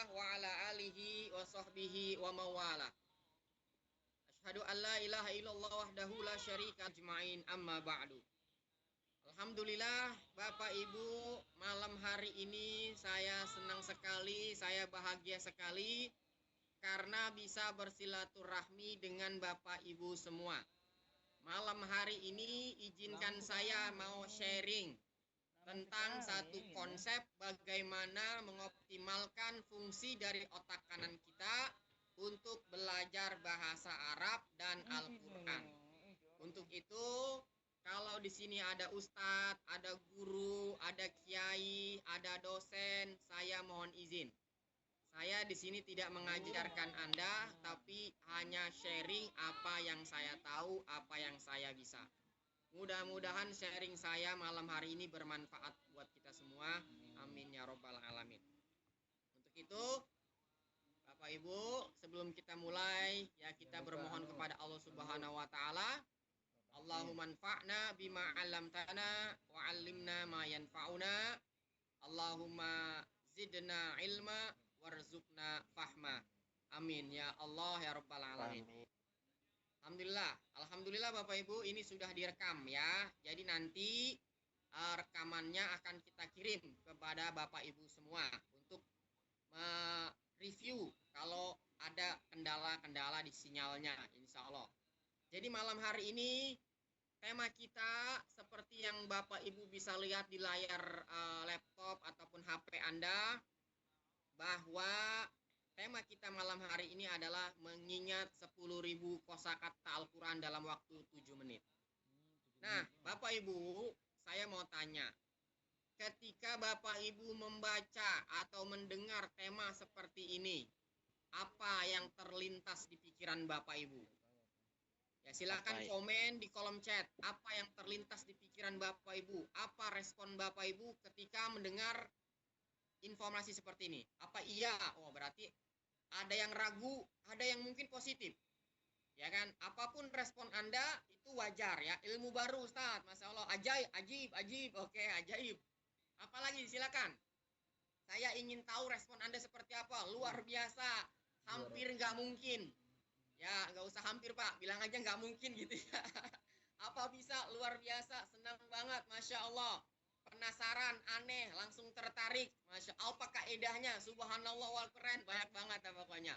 Rasulillah wa ala alihi wa sahbihi wa mawala. Asyhadu an la ilaha illallah wahdahu la syarika ajma'in amma ba'du. Alhamdulillah Bapak Ibu, malam hari ini saya senang sekali, saya bahagia sekali karena bisa bersilaturahmi dengan Bapak Ibu semua. Malam hari ini izinkan saya mau sharing tentang satu konsep bagaimana mengoptimalkan fungsi dari otak kanan kita untuk belajar bahasa Arab dan Al-Qur'an. Untuk itu, kalau di sini ada ustadz, ada guru, ada kiai, ada dosen, saya mohon izin. Saya di sini tidak mengajarkan Anda, tapi hanya sharing apa yang saya tahu, apa yang saya bisa. Mudah-mudahan sharing saya malam hari ini bermanfaat buat kita semua. Amin ya robbal alamin. Untuk itu, Bapak Ibu, sebelum kita mulai, ya kita bermohon kepada Allah Subhanahu wa taala. Allahumma anfa'na bima 'allamtana wa 'allimna ma yanfa'una. Allahumma zidna ilma warzuqna fahma. Amin ya Allah ya rabbal alamin. Alhamdulillah Bapak Ibu, ini sudah direkam ya. Jadi nanti rekamannya akan kita kirim kepada Bapak Ibu semua untuk review kalau ada kendala-kendala di sinyalnya, insya Allah. Jadi malam hari ini tema kita seperti yang Bapak Ibu bisa lihat di layar laptop ataupun HP Anda, bahwa tema kita malam hari ini adalah mengingat 10.000 kosakata Al-Quran dalam waktu 7 menit. Nah, Bapak Ibu, saya mau tanya, ketika Bapak Ibu membaca atau mendengar tema seperti ini, apa yang terlintas di pikiran Bapak Ibu? Ya, silakan komen di kolom chat. Apa yang terlintas di pikiran Bapak Ibu? Apa respon Bapak Ibu ketika mendengar informasi seperti ini? Apa iya? Oh, berarti ada yang ragu, ada yang mungkin positif. Ya kan? Apapun respon Anda itu wajar ya. Ilmu baru Ustaz, Masya Allah. Ajib. Oke, ajaib. Apalagi silakan. Saya ingin tahu respon Anda seperti apa. Luar biasa. Hampir nggak mungkin. Ya, nggak usah hampir Pak. Bilang aja nggak mungkin gitu ya. Apa bisa? Luar biasa. Senang banget. Masya Allah. Penasaran, aneh, langsung tertarik. Masya Allah, apa kaedahnya? Subhanallah wal keren. Banyak banget ya pokoknya.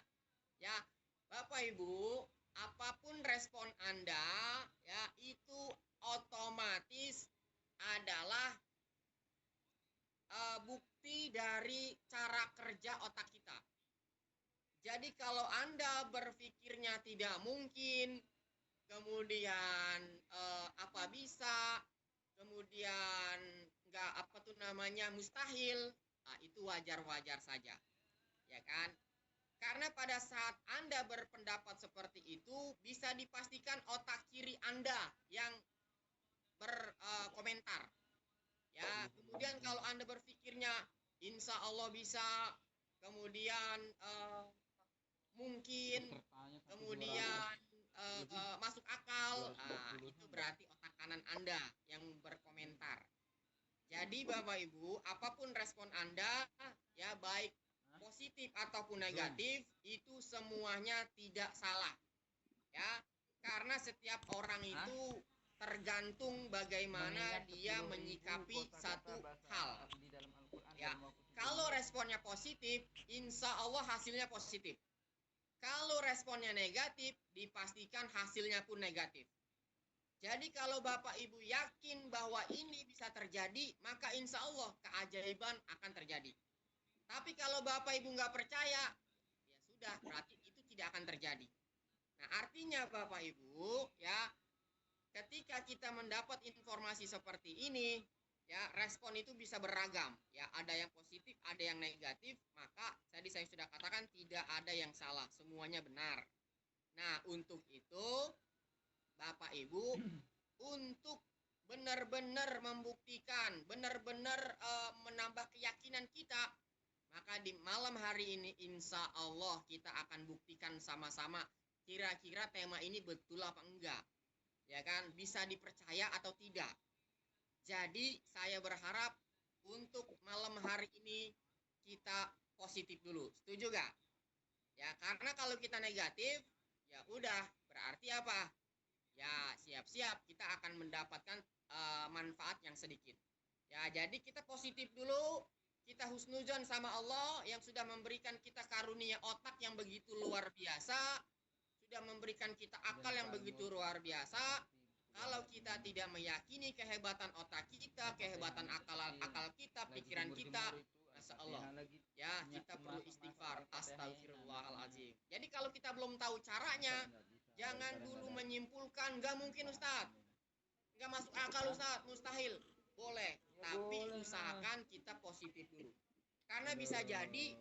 Ya, Bapak Ibu, apapun respon Anda, ya itu otomatis adalah bukti dari cara kerja otak kita. Jadi kalau Anda berpikirnya tidak mungkin, kemudian apa bisa, kemudian nggak mustahil, nah, itu wajar-wajar saja, ya kan? Karena pada saat Anda berpendapat seperti itu, bisa dipastikan otak kiri Anda yang berkomentar. Ya, kemudian kalau Anda berpikirnya insya Allah bisa, kemudian mungkin, kemudian masuk akal, itu berarti otak kanan Anda yang berkomentar. Jadi Bapak Ibu, apapun respon Anda, ya baik positif ataupun negatif, itu semuanya tidak salah. Ya, karena setiap orang itu tergantung bagaimana dia menyikapi satu hal. Ya, kalau responnya positif, insya Allah hasilnya positif. Kalau responnya negatif, dipastikan hasilnya pun negatif. Jadi kalau Bapak Ibu yakin bahwa ini bisa terjadi, maka insya Allah keajaiban akan terjadi. Tapi kalau Bapak Ibu nggak percaya, ya sudah, berarti itu tidak akan terjadi. Nah, artinya Bapak Ibu, ya, ketika kita mendapat informasi seperti ini, ya, respon itu bisa beragam. Ya, ada yang positif, ada yang negatif, maka tadi saya sudah katakan tidak ada yang salah, semuanya benar. Nah, untuk itu Bapak Ibu, untuk benar-benar membuktikan, benar-benar menambah keyakinan kita, maka di malam hari ini insya Allah kita akan buktikan sama-sama kira-kira tema ini betul apa enggak, ya kan, bisa dipercaya atau tidak. Jadi saya berharap untuk malam hari ini kita positif dulu. Setuju gak? Ya, karena kalau kita negatif, ya udah, berarti apa? Ya, siap-siap kita akan mendapatkan manfaat yang sedikit. Ya, jadi kita positif dulu, kita husnuzon sama Allah yang sudah memberikan kita karunia otak yang begitu luar biasa, sudah memberikan kita akal yang begitu luar biasa. Kalau kita tidak meyakini kehebatan otak kita, kehebatan akal kita, pikiran kita, Masya Allah, ya kita perlu istighfar, astagfirullahaladzim. Jadi kalau kita belum tahu caranya, jangan dulu menyimpulkan, nggak mungkin Ustadz, nggak masuk akal Ustadz, mustahil. Boleh, tapi usahakan kita positif dulu. Karena bisa jadi,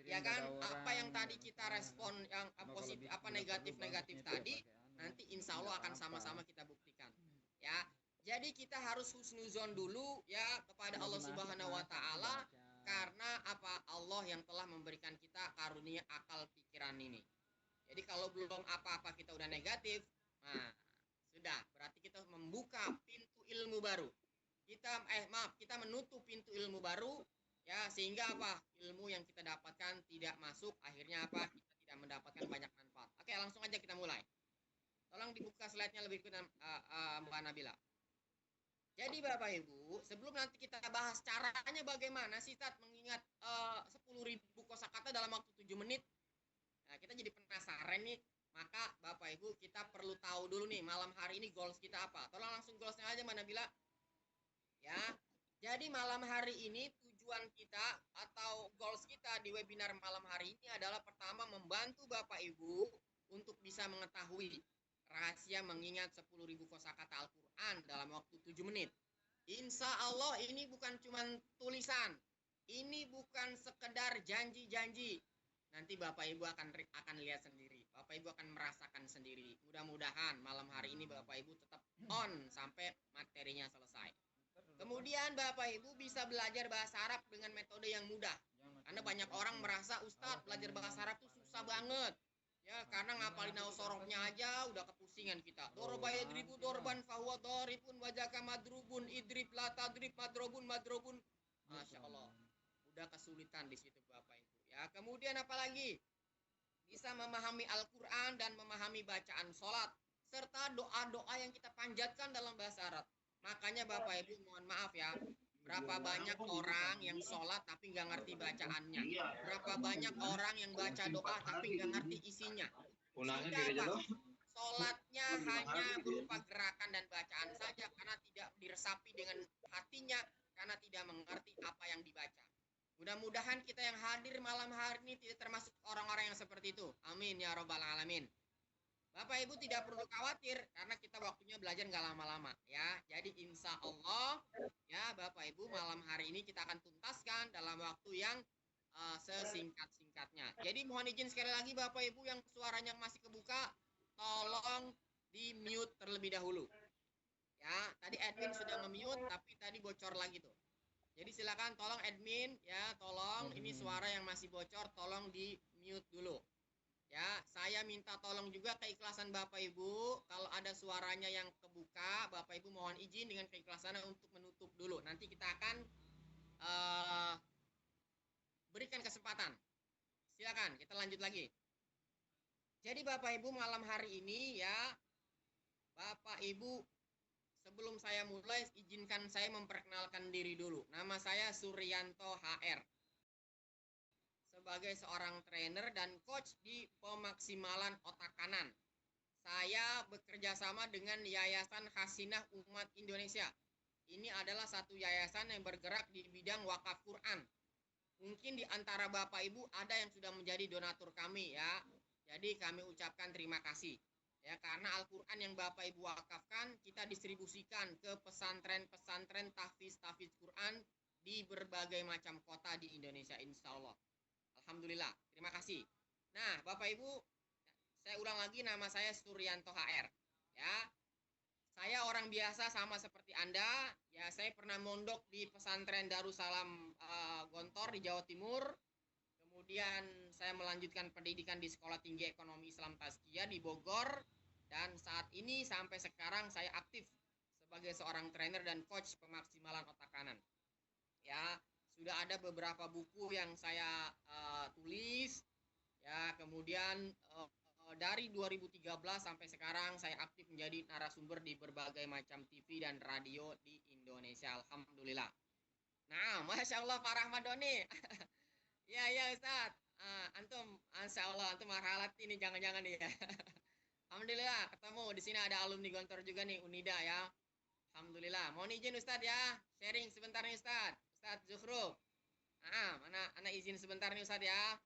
ya kan, apa yang tadi kita respon yang positif, apa negatif tadi, nanti insya Allah akan sama-sama kita buktikan. Ya, jadi kita harus husnuzon dulu ya kepada Allah Subhanahu Wa Taala, karena apa, Allah yang telah memberikan kita karunia akal pikiran ini. Jadi kalau belum apa-apa kita udah negatif, nah sudah, berarti kita membuka pintu ilmu baru. Kita menutup pintu ilmu baru, ya, sehingga apa, ilmu yang kita dapatkan tidak masuk, akhirnya apa, kita tidak mendapatkan banyak manfaat. Oke, langsung aja kita mulai. Tolong dibuka slide-nya lebih ke Mbak Nabila. Jadi Bapak Ibu, sebelum nanti kita bahas caranya bagaimana sih Tat mengingat 10.000 kosakata dalam waktu 7 menit. Nah, kita jadi penasaran nih. Maka Bapak Ibu, kita perlu tahu dulu nih malam hari ini goals kita apa. Tolong langsung goalsnya aja Mbak Nabila. Ya, jadi malam hari ini tujuan kita atau goals kita di webinar malam hari ini adalah pertama membantu Bapak Ibu untuk bisa mengetahui rahasia mengingat 10.000 kosakata Al-Quran dalam waktu 7 menit. Insya Allah ini bukan cuma tulisan, ini bukan sekedar janji-janji. Nanti Bapak Ibu akan lihat sendiri, Bapak Ibu akan merasakan sendiri. Mudah-mudahan malam hari ini Bapak Ibu tetap on sampai materinya selesai. Kemudian Bapak Ibu bisa belajar bahasa Arab dengan metode yang mudah. Karena banyak orang merasa Ustadz belajar bahasa Arab itu susah banget. Ya, karena ngapalin sorofnya aja udah kepusingan kita. Doroba yadribu dorban fahuwa doribun wajaka madrubun idrib la tadrib madrobun. Masya Allah. Udah kesulitan di situ Bapak Ibu. Ya, kemudian apalagi? Bisa memahami Al-Quran dan memahami bacaan sholat. Serta doa-doa yang kita panjatkan dalam bahasa Arab. Makanya Bapak Ibu mohon maaf ya, berapa banyak orang yang sholat tapi nggak ngerti bacaannya. Berapa banyak orang yang baca doa tapi nggak ngerti isinya. Sehingga apa? Sholatnya hanya berupa gerakan dan bacaan saja karena tidak diresapi dengan hatinya, karena tidak mengerti apa yang dibaca. Mudah-mudahan kita yang hadir malam hari ini tidak termasuk orang-orang yang seperti itu. Amin ya robbal alamin. Bapak Ibu tidak perlu khawatir karena kita waktunya belajar nggak lama-lama ya. Jadi insya Allah ya Bapak Ibu malam hari ini kita akan tuntaskan dalam waktu yang sesingkat-singkatnya. Jadi mohon izin sekali lagi Bapak Ibu yang suaranya masih kebuka, tolong di mute terlebih dahulu. Ya, tadi admin sudah nge-mute tapi tadi bocor lagi tuh. Jadi silakan tolong admin ya, tolong ini suara yang masih bocor tolong di mute dulu. Ya, saya minta tolong juga keikhlasan Bapak Ibu. Kalau ada suaranya yang kebuka, Bapak Ibu mohon izin dengan keikhlasan untuk menutup dulu. Nanti kita akan berikan kesempatan. Silakan, kita lanjut lagi. Jadi Bapak Ibu malam hari ini ya, Bapak Ibu, sebelum saya mulai, izinkan saya memperkenalkan diri dulu. Nama saya Suryanto HR. Sebagai seorang trainer dan coach di pemaksimalan otak kanan. Saya bekerja sama dengan Yayasan Hasinah Umat Indonesia. Ini adalah satu yayasan yang bergerak di bidang wakaf Quran. Mungkin di antara Bapak Ibu ada yang sudah menjadi donatur kami ya. Jadi kami ucapkan terima kasih. Ya, karena Al-Quran yang Bapak Ibu wakafkan kita distribusikan ke pesantren-pesantren tahfiz Quran di berbagai macam kota di Indonesia insya Allah. Alhamdulillah, terima kasih. Nah, Bapak Ibu, saya ulang lagi, nama saya Suryanto HR. Ya, saya orang biasa sama seperti Anda. Ya, saya pernah mondok di pesantren Darussalam Gontor di Jawa Timur. Kemudian saya melanjutkan pendidikan di Sekolah Tinggi Ekonomi Islam Tazkiyah di Bogor. Dan saat ini sampai sekarang saya aktif sebagai seorang trainer dan coach pemaksimalan otak kanan. Ya, sudah ada beberapa buku yang saya tulis ya. Kemudian dari 2013 sampai sekarang saya aktif menjadi narasumber di berbagai macam TV dan radio di Indonesia. Alhamdulillah. Nah, Masya Allah Pak Rahmadoni. Ya, ya Ustaz. Antum, Masya Allah, antum marhalat ini jangan-jangan nih ya. Alhamdulillah, ketemu. Di sini ada alumni Gontor juga nih, Unida ya. Alhamdulillah. Mohon izin Ustaz ya. Sharing sebentar nih Ustaz. Ustaz Zuhruf. Mana anak izin sebentar nih Ustaz ya.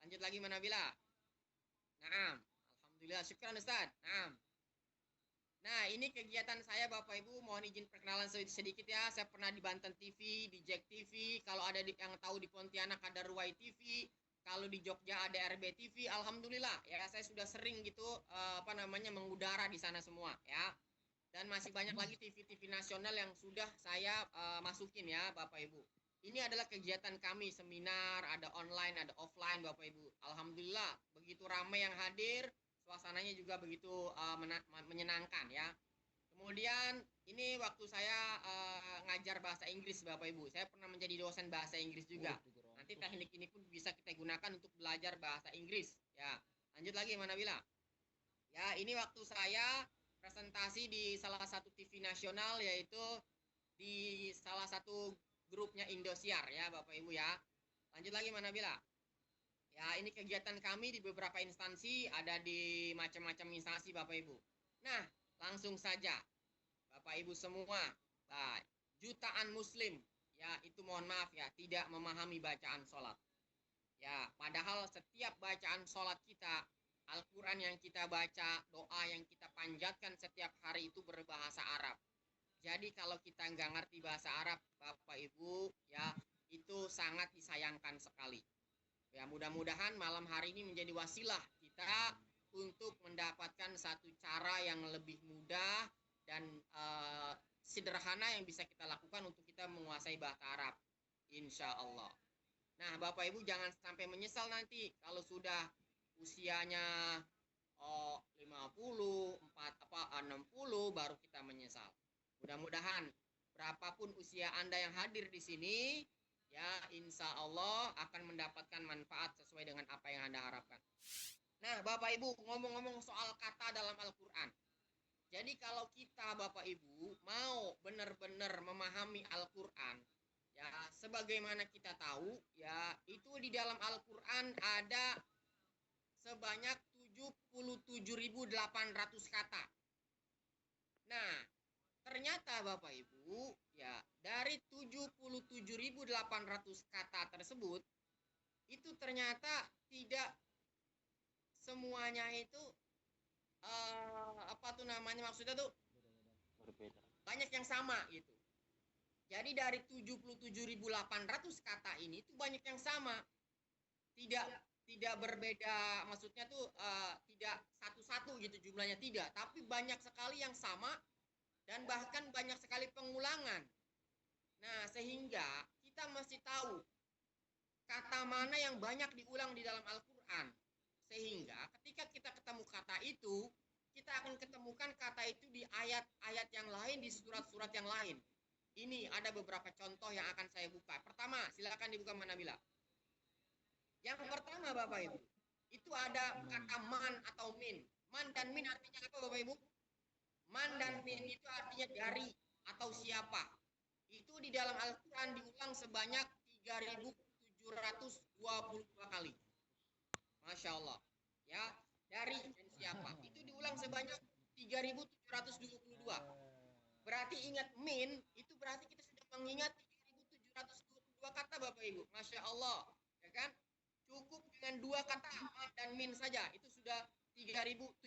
Lanjut lagi mana bila? Naam. Alhamdulillah. Syukran Ustaz. Naam. Nah, ini kegiatan saya Bapak Ibu, mohon izin perkenalan sedikit ya. Saya pernah di Banten TV, di Jack TV, kalau ada yang tahu di Pontianak ada Ruwai TV, kalau di Jogja ada RB TV. Alhamdulillah ya, saya sudah sering gitu mengudara di sana semua ya. Dan masih banyak lagi TV-TV nasional yang sudah saya masukin ya Bapak Ibu. Ini adalah kegiatan kami, seminar, ada online, ada offline Bapak Ibu. Alhamdulillah begitu ramai yang hadir, suasananya juga begitu menyenangkan ya. Kemudian ini waktu saya ngajar bahasa Inggris Bapak Ibu. Saya pernah menjadi dosen bahasa Inggris juga. Nanti teknik ini pun bisa kita gunakan untuk belajar bahasa Inggris ya. Lanjut lagi mana bila? Ya, ini waktu saya presentasi di salah satu TV nasional, yaitu di salah satu grupnya Indosiar ya Bapak Ibu ya. Lanjut lagi mana bila? Ya, ini kegiatan kami di beberapa instansi, ada di macam-macam instansi Bapak Ibu. Nah, langsung saja Bapak Ibu semua, nah, jutaan muslim ya, itu mohon maaf ya, tidak memahami bacaan sholat. Ya, padahal setiap bacaan sholat kita, Al-Quran yang kita baca, doa yang kita panjatkan setiap hari itu berbahasa Arab. Jadi kalau kita nggak ngerti bahasa Arab, Bapak Ibu, ya itu sangat disayangkan sekali. Ya, mudah-mudahan malam hari ini menjadi wasilah kita untuk mendapatkan satu cara yang lebih mudah dan sederhana yang bisa kita lakukan untuk kita menguasai bahasa Arab. Insya Allah. Nah, Bapak Ibu jangan sampai menyesal nanti kalau sudah usianya 50, 60 baru kita menyesal. Mudah-mudahan berapapun usia Anda yang hadir di sini, ya insya Allah akan mendapatkan manfaat sesuai dengan apa yang Anda harapkan. Nah, Bapak Ibu, ngomong-ngomong soal kata dalam Al-Quran. Jadi kalau kita Bapak Ibu mau benar-benar memahami Al-Quran, ya sebagaimana kita tahu ya, itu di dalam Al-Quran ada sebanyak 77.800 kata. Nah, ternyata Bapak Ibu, ya dari 77.800 kata tersebut, itu ternyata tidak semuanya itu maksudnya tuh berbeda. Banyak yang sama gitu. Jadi dari 77.800 kata ini itu banyak yang sama. Tidak berbeda, maksudnya tuh tidak satu-satu gitu jumlahnya, tidak, tapi banyak sekali yang sama dan bahkan banyak sekali pengulangan. Nah, sehingga kita mesti tahu kata mana yang banyak diulang di dalam Al-Quran. Sehingga ketika kita ketemu kata itu, kita akan ketemukan kata itu di ayat-ayat yang lain, di surat-surat yang lain. Ini ada beberapa contoh yang akan saya buka. Pertama, silakan dibuka Manabila. Yang pertama Bapak Ibu, itu ada kata man atau min. Man dan min artinya apa Bapak Ibu? Man dan min itu artinya dari atau siapa. Itu di dalam Al-Quran diulang sebanyak 3.722 kali. Masya Allah. Ya, dari dan siapa. Itu diulang sebanyak 3.722. Berarti ingat min, itu berarti kita sudah mengingat 3.722 kata Bapak Ibu. Masya Allah. Ya kan? Cukup dengan dua kata man dan min saja, itu sudah 3.722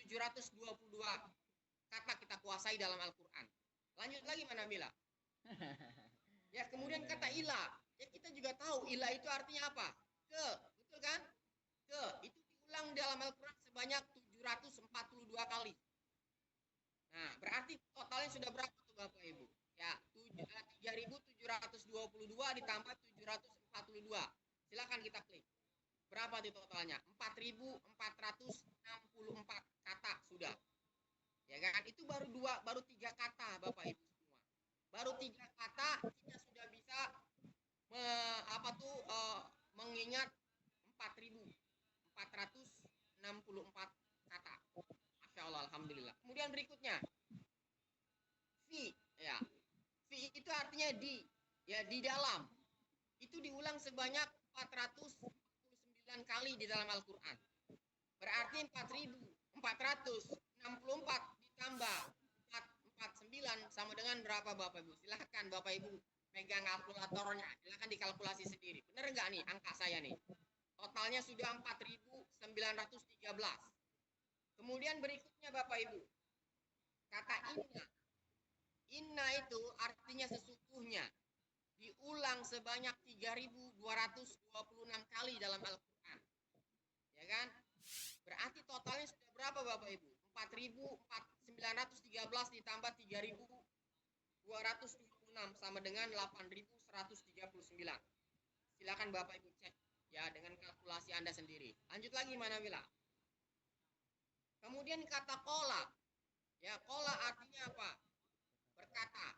kata kita kuasai dalam Al-Quran. Lanjut lagi mana Bila? Ya, kemudian kata ilah. Ya, kita juga tahu ilah itu artinya apa? Ke, betul kan? Ke, itu diulang dalam Al-Quran sebanyak 742 kali. Nah, berarti totalnya sudah berapa tuh Bapak Ibu? Ya, 3.722 ditambah 742. Silakan kita klik. Berapa itu totalnya? 4.464 kata sudah. Ya kan? Itu baru 3 kata Bapak Ibu semua. Baru 3 kata kita sudah bisa mengingat 4.464 kata. Masya Allah, alhamdulillah. Kemudian berikutnya, fi, ya. Fi itu artinya di, ya di dalam. Itu diulang sebanyak 449 kali di dalam Al-Qur'an. Berarti 4.464 ditambah 449 sama dengan berapa Bapak Ibu? Silahkan Bapak Ibu pegang kalkulatornya, silahkan dikalkulasi sendiri. Benar nggak nih angka saya nih? Totalnya sudah 4.913. Kemudian berikutnya Bapak Ibu, kata inna. Inna itu artinya sesungguhnya. Diulang sebanyak 3.226 kali dalam Al-Quran. Ya kan? Berarti totalnya sudah berapa Bapak Ibu? 4.913 ditambah 3.226 sama dengan 8.139. Silakan Bapak Ibu cek ya dengan kalkulasi Anda sendiri. Lanjut lagi mana Mila? Kemudian kata kola. Ya, kola artinya apa? Berkata.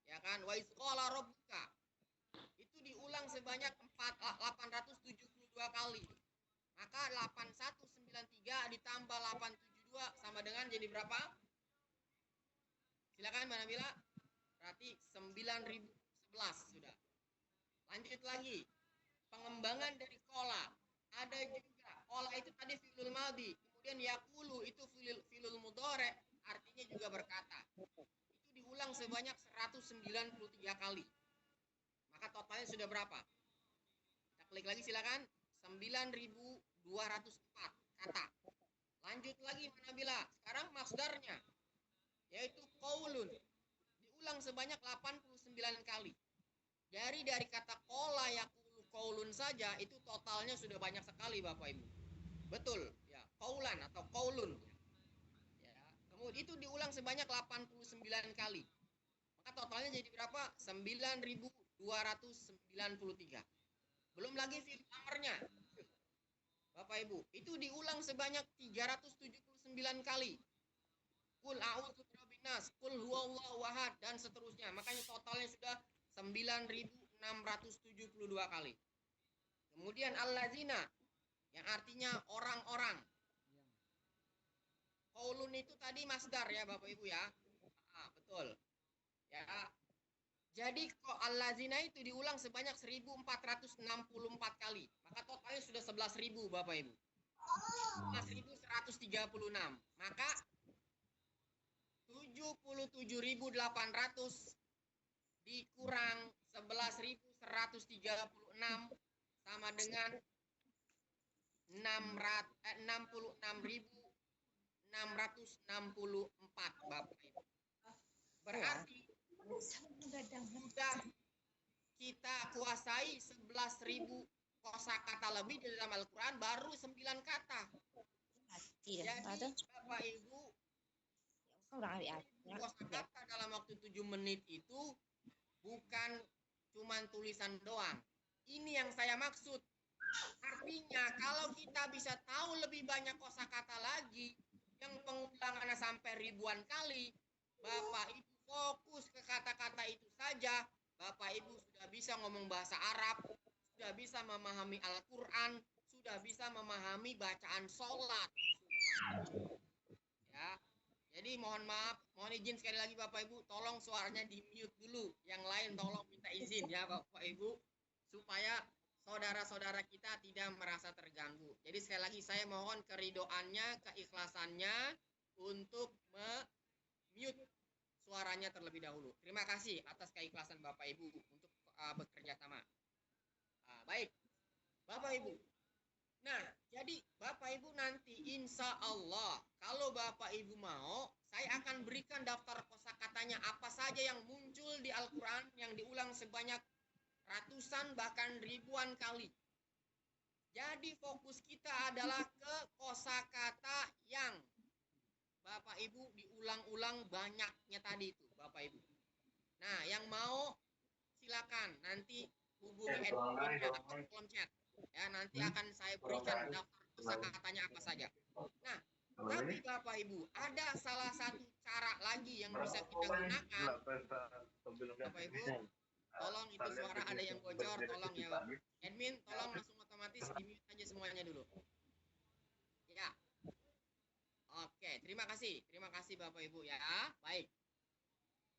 Ya kan? Wa isqala rabbuka. Itu diulang sebanyak 872 kali. Maka 8193 ditambah 872 sama dengan jadi berapa? Silakan Mbak Nabila. Berarti 9011 sudah. Lanjut lagi. Pengembangan dari kola. Ada juga kola itu tadi fi'lul madhi. Kemudian yakulu itu fi'lul mudhari, artinya juga berkata. Itu diulang sebanyak 193 kali. Maka totalnya sudah berapa? Kita klik lagi silakan. 9.204 kata. Lanjut lagi Manabila. Sekarang masdarnya yaitu qaulun. Diulang sebanyak 89 kali. Dari kata qala yaqulu qaulun saja itu totalnya sudah banyak sekali Bapak Ibu. Betul, ya. Qaulan atau qaulun. Ya. Kemudian itu diulang sebanyak 89 kali. Maka totalnya jadi berapa? 9.293. Belum lagi fi'il amarnya. Bapak Ibu, itu diulang sebanyak 379 kali. Qul a'udzu birabbin nas, qul huwallahu ahad dan seterusnya. Makanya totalnya sudah 9.672 kali. Kemudian allazina yang artinya orang-orang. Qaulun itu tadi masdar ya Bapak Ibu ya. Betul. Ya. Jadi kok allazina itu diulang sebanyak 1464 kali. Maka totalnya sudah 11.000 Bapak Ibu. 11.136. Maka 77.800 dikurang 11.136 sama dengan 66.664 Bapak Ibu. Berarti sudah kita kuasai 11.000 kosakata lebih di dalam Al-Quran, baru 9 kata. Jadi Bapak Ibu, kosakata dalam waktu 7 menit itu bukan cuma tulisan doang. Ini yang saya maksud. Artinya kalau kita bisa tahu lebih banyak kosakata lagi yang pengulangannya sampai ribuan kali, Bapak Ibu fokus ke kata-kata itu saja, Bapak Ibu sudah bisa ngomong bahasa Arab, sudah bisa memahami Al-Quran, sudah bisa memahami bacaan sholat. Ya, jadi mohon maaf, mohon izin sekali lagi Bapak Ibu, tolong suaranya di mute dulu. Yang lain tolong minta izin ya Bapak Ibu, supaya saudara-saudara kita tidak merasa terganggu. Jadi sekali lagi saya mohon keridoannya, keikhlasannya untuk mute suaranya terlebih dahulu. Terima kasih atas keikhlasan Bapak Ibu untuk bekerja sama. Baik, Bapak Ibu. Nah, jadi Bapak Ibu nanti insya Allah kalau Bapak Ibu mau, saya akan berikan daftar kosakatanya apa saja yang muncul di Al-Quran yang diulang sebanyak ratusan bahkan ribuan kali. Jadi fokus kita adalah ke kosakata yang Bapak Ibu diulang-ulang banyaknya tadi itu Bapak Ibu. Nah, yang mau silakan nanti hubungi admin atau kolom chat. Ya, nanti akan saya berikan daftar kosakatanya apa saja. Nah, tapi Bapak Ibu, ada salah satu cara lagi yang bisa kita gunakan. Bapak Ibu, Tolong itu suara ada yang bocor, tolong ya Bapak. Admin, tolong langsung otomatis di-mute aja semuanya dulu. Ya. Oke, terima kasih. Terima kasih Bapak Ibu ya. Baik.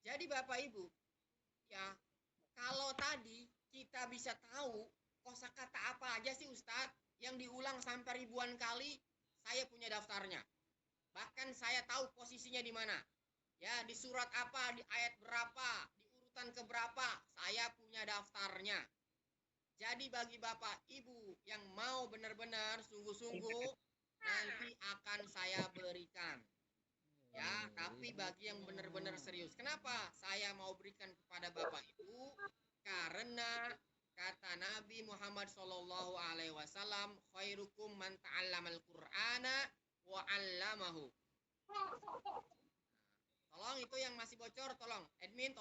Jadi Bapak Ibu, ya, kalau tadi kita bisa tahu kosakata apa aja sih Ustadz yang diulang sampai ribuan kali, saya punya daftarnya. Bahkan saya tahu posisinya di mana. Ya, di surat apa, di ayat berapa, di urutan keberapa, saya punya daftarnya. Jadi bagi Bapak Ibu yang mau benar-benar sungguh-sungguh, nanti akan saya berikan. Ya, tapi bagi yang benar-benar serius. Kenapa saya mau berikan kepada Bapak Ibu? Karena kata Nabi Muhammad Shallallahu Alaihi Wasallam, khairukum man ta'allamal Qur'ana wa 'allamahu. Tolong itu yang masih bocor, tolong admin.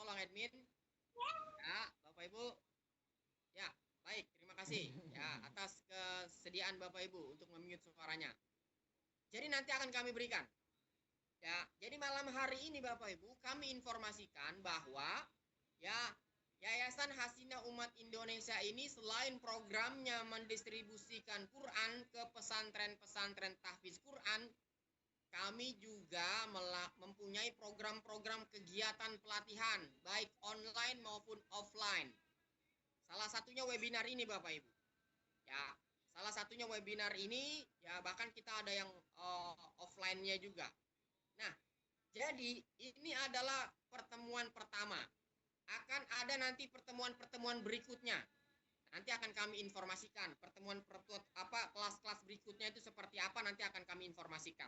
Ya, Bapak Ibu. Ya, baik, terima kasih ya atas kesediaan Bapak Ibu untuk memute suaranya. Jadi nanti akan kami berikan. Ya, jadi malam hari ini Bapak Ibu kami informasikan bahwa ya Yayasan Hasina Umat Indonesia ini selain programnya mendistribusikan Quran ke pesantren-pesantren tahfiz Quran, kami juga mempunyai program-program kegiatan pelatihan baik online maupun offline. Salah satunya webinar ini Bapak Ibu. Ya, salah satunya webinar ini ya bahkan kita ada yang offline-nya juga. Nah, jadi ini adalah pertemuan pertama. Akan ada nanti pertemuan-pertemuan berikutnya. Nanti akan kami informasikan kelas-kelas berikutnya itu seperti apa nanti akan kami informasikan.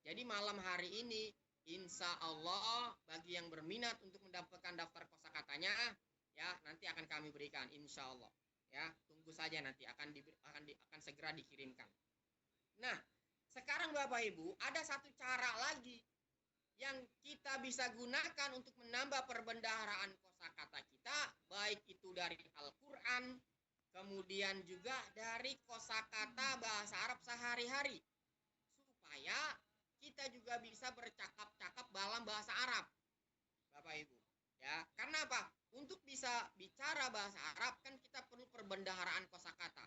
Jadi malam hari ini insya Allah bagi yang berminat untuk mendapatkan daftar kosakatanya ya nanti akan kami berikan insya Allah. Ya, tunggu saja nanti akan segera dikirimkan. Nah, sekarang Bapak Ibu ada satu cara lagi yang kita bisa gunakan untuk menambah perbendaharaan kosakata kita, baik itu dari Al-Quran, kemudian juga dari kosakata bahasa Arab sehari-hari, supaya kita juga bisa bercakap-cakap dalam bahasa Arab, Bapak Ibu. Ya, karena apa? Untuk bisa bicara bahasa Arab kan kita perlu perbendaharaan kosakata.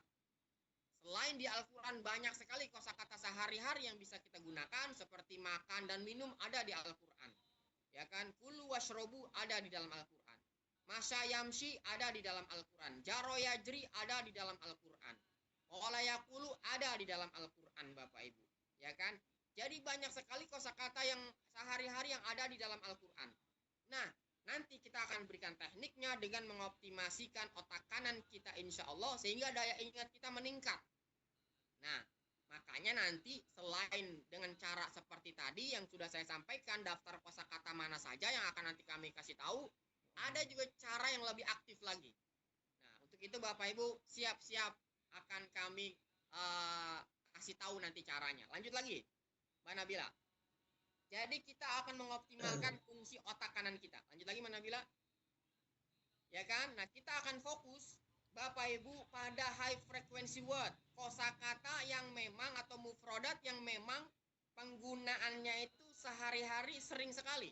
Selain di Al-Quran banyak sekali kosakata sehari-hari yang bisa kita gunakan seperti makan dan minum ada di Al-Quran. Ya kan? Kulu washrobu ada di dalam Al-Quran. Masya yamshi ada di dalam Al-Quran. Jaro yajri ada di dalam Al-Quran. Olayakulu ada di dalam Al-Quran Bapak Ibu. Ya kan? Jadi banyak sekali kosakata yang sehari-hari yang ada di dalam Al-Quran. Nah, nanti kita akan berikan tekniknya dengan mengoptimasikan otak kanan kita insya Allah sehingga daya ingat kita meningkat. Nah, makanya nanti selain dengan cara seperti tadi yang sudah saya sampaikan daftar kosakata mana saja yang akan nanti kami kasih tahu, ada juga cara yang lebih aktif lagi. Nah, untuk itu Bapak Ibu siap-siap akan kami kasih tahu nanti caranya. Lanjut lagi, Mbak Nabila. Jadi kita akan mengoptimalkan fungsi otak kanan kita. Lanjut lagi Mbak Nabila. Ya kan? Nah, kita akan fokus Bapak Ibu pada high frequency word, kosakata yang memang atau mufrodat yang memang penggunaannya itu sehari-hari sering sekali.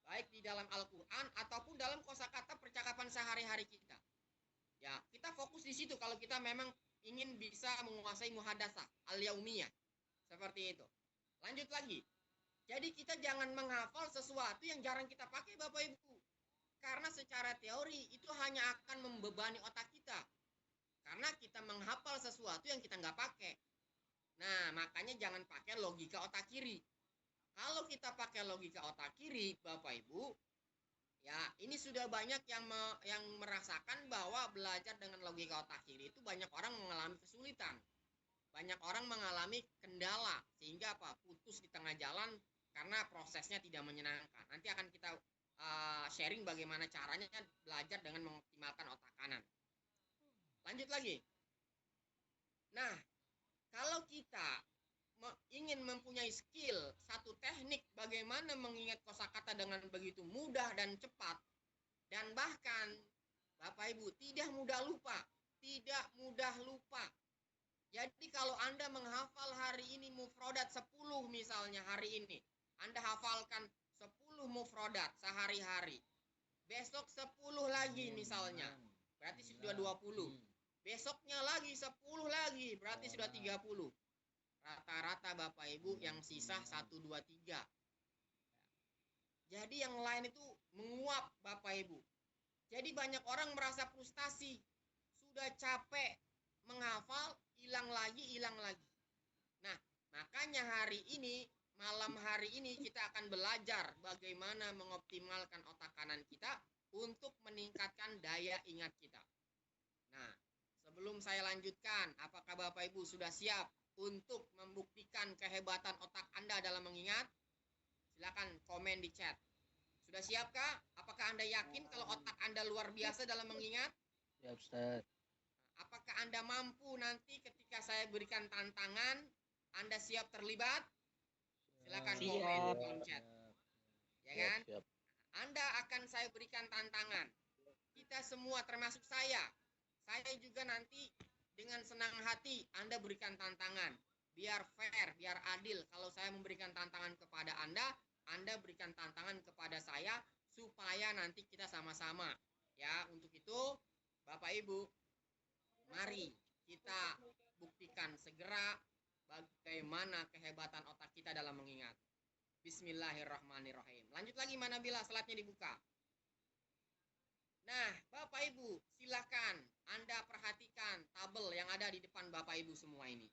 Baik di dalam Al-Qur'an ataupun dalam kosakata percakapan sehari-hari kita. Ya, kita fokus di situ kalau kita memang ingin bisa menguasai muhadatsah al-yaumiyah. Seperti itu. Lanjut lagi. Jadi kita jangan menghafal sesuatu yang jarang kita pakai Bapak Ibu. Karena secara teori itu hanya akan membebani otak kita. Karena kita menghafal sesuatu yang kita nggak pakai. Nah, makanya jangan pakai logika otak kiri. Kalau kita pakai logika otak kiri, Bapak Ibu, ya ini sudah banyak yang merasakan bahwa belajar dengan logika otak kiri itu banyak orang mengalami kesulitan. Banyak orang mengalami kendala sehingga putus di tengah jalan karena prosesnya tidak menyenangkan. Nanti akan kita sharing bagaimana caranya belajar dengan mengoptimalkan otak kanan. Lanjut lagi. Nah, kalau kita ingin mempunyai skill, satu teknik bagaimana mengingat kosakata dengan begitu mudah dan cepat, dan bahkan Bapak Ibu tidak mudah lupa. Jadi kalau Anda menghafal hari ini mufrodat 10 misalnya hari ini, Anda hafalkan 10 mufrodat sehari-hari. besok 10 lagi misalnya, berarti sudah 20. Besoknya lagi 10 lagi, berarti sudah 30. Rata-rata Bapak Ibu yang sisa 1, 2, 3. Jadi yang lain itu menguap Bapak Ibu. Jadi banyak orang merasa frustasi, sudah capek menghafal, hilang lagi, hilang lagi. Nah, makanya hari ini, malam hari ini kita akan belajar bagaimana mengoptimalkan otak kanan kita untuk meningkatkan daya ingat kita. Nah, sebelum saya lanjutkan, apakah Bapak Ibu sudah siap untuk membuktikan kehebatan otak Anda dalam mengingat? Silakan komen di chat. Sudah siapkah? Apakah Anda yakin kalau otak Anda luar biasa dalam mengingat? Ya, Ustaz. Apakah Anda mampu nanti ketika saya berikan tantangan, Anda siap terlibat? Silakan komen di kolom chat. Ya kan? Siap. Anda akan saya berikan tantangan. Kita semua termasuk saya. Saya juga nanti dengan senang hati Anda berikan tantangan. Biar fair, biar adil. Kalau saya memberikan tantangan kepada Anda berikan tantangan kepada saya supaya nanti kita sama-sama. Ya, untuk itu Bapak Ibu, mari kita buktikan segera bagaimana kehebatan otak kita dalam mengingat. Bismillahirrahmanirrahim. Lanjut lagi, mana bila slide-nya dibuka. Nah, Bapak Ibu, silakan Anda perhatikan tabel yang ada di depan Bapak Ibu semua ini.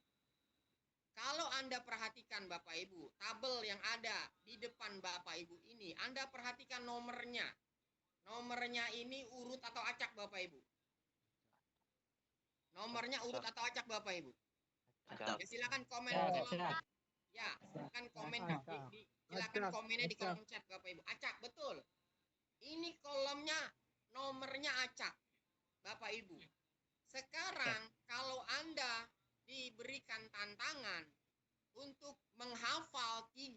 Kalau Anda perhatikan Bapak Ibu, tabel yang ada di depan Bapak Ibu ini, Anda perhatikan nomornya. Nomornya ini urut atau acak Bapak Ibu? Nomornya urut atau acak Bapak Ibu? Acak. Ya silakan komen Ya, kolom. acak. Ya, silakan komen silakan Acak, komennya di acak. kolom chat Bapak Ibu. Acak, betul. Ini kolomnya nomornya acak Bapak Ibu. Sekarang kalau Anda diberikan tantangan untuk menghafal 30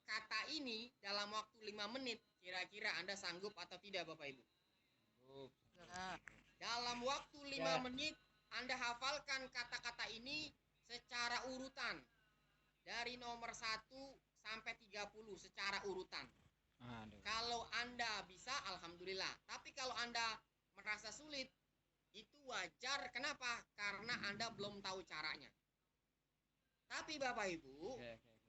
kata ini dalam waktu 5 menit, kira-kira Anda sanggup atau tidak Bapak Ibu? Dalam waktu 5 menit Anda hafalkan kata-kata ini secara urutan. Dari nomor 1 sampai 30 secara urutan. Kalau Anda bisa, alhamdulillah. Tapi kalau Anda merasa sulit, itu wajar. Kenapa? Karena Anda belum tahu caranya. Tapi Bapak Ibu,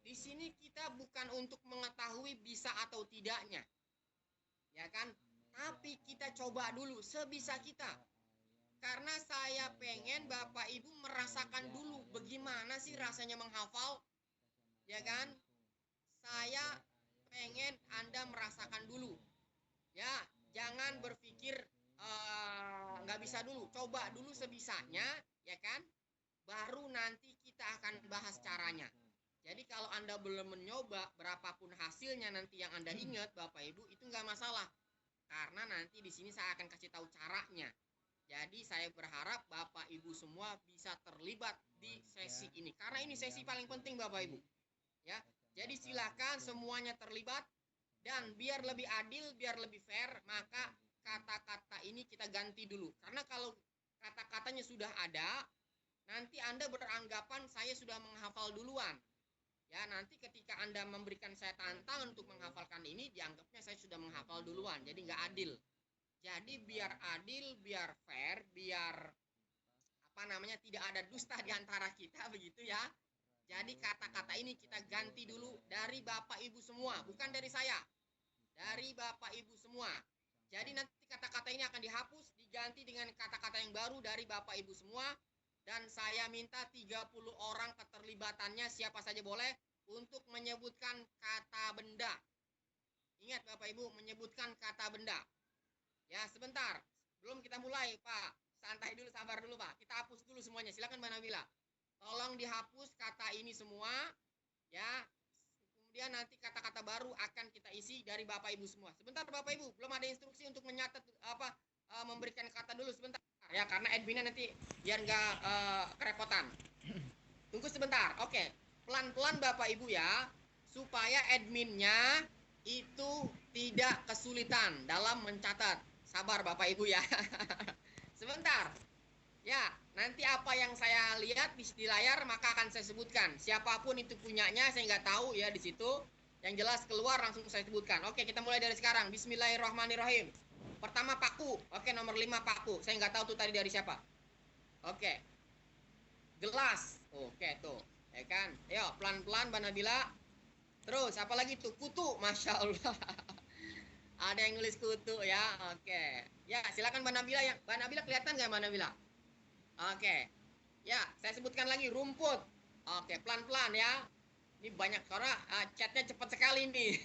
di sini kita bukan untuk mengetahui bisa atau tidaknya. Ya kan? Tapi kita coba dulu sebisa kita. Karena saya pengen Bapak Ibu merasakan dulu bagaimana sih rasanya menghafal. Ya kan? Saya pengen Anda merasakan dulu. Ya, jangan berpikir nggak bisa dulu. Coba dulu sebisanya, ya kan? Baru nanti kita akan bahas caranya. Jadi kalau Anda belum mencoba, berapapun hasilnya nanti yang Anda ingat, Bapak Ibu, itu nggak masalah. Karena nanti di sini saya akan kasih tahu caranya. Jadi saya berharap Bapak Ibu semua bisa terlibat di sesi ini. Karena ini sesi paling penting Bapak Ibu. Ya, jadi silakan semuanya terlibat. Dan biar lebih adil, biar lebih fair, maka kata-kata ini kita ganti dulu. Karena kalau kata-katanya sudah ada, nanti Anda beranggapan saya sudah menghafal duluan. Ya, nanti ketika Anda memberikan saya tantangan untuk menghafalkan ini, dianggapnya saya sudah menghafal duluan. Jadi nggak adil. Jadi biar adil, biar fair, biar tidak ada dusta di antara kita, begitu ya. Jadi kata-kata ini kita ganti dulu dari Bapak Ibu semua, bukan dari saya. Dari Bapak Ibu semua. Jadi nanti kata-kata ini akan dihapus, diganti dengan kata-kata yang baru dari Bapak Ibu semua. Dan saya minta 30 orang keterlibatannya, siapa saja boleh, untuk menyebutkan kata benda. Ingat Bapak Ibu, menyebutkan kata benda. Ya, sebentar. Belum kita mulai, Pak. Santai dulu, sabar dulu, Pak. Kita hapus dulu semuanya. Silakan Mbak Nabila. Tolong dihapus kata ini semua. Ya. Kemudian nanti kata-kata baru akan kita isi dari Bapak Ibu semua. Sebentar Bapak Ibu, belum ada instruksi untuk menyatat memberikan kata dulu sebentar. Ya, karena adminnya nanti biar nggak kerepotan. Tunggu sebentar. Oke. Pelan-pelan Bapak Ibu ya. Supaya adminnya itu tidak kesulitan dalam mencatat. Sabar Bapak Ibu ya. Sebentar. Ya, nanti apa yang saya lihat di layar maka akan saya sebutkan. Siapapun itu punyanya saya nggak tahu ya di situ. Yang jelas keluar langsung saya sebutkan. Oke, kita mulai dari sekarang. Bismillahirrahmanirrahim. Pertama paku. Oke, nomor 5 paku. Saya nggak tahu tuh tadi dari siapa. Oke. Gelas. Oke, tuh. Ya kan? Ayo, pelan-pelan Mbak Nabila. Terus, apalagi tuh? Kutu. Masya Allah. Ada yang nulis kutu ya. Oke. Ya, silakan Mbak Nabila. Mbak Nabila kelihatan nggak Mbak Nabila? Oke. Ya, saya sebutkan lagi. Rumput. Oke, pelan-pelan ya. Ini banyak suara. Chatnya cepat sekali nih.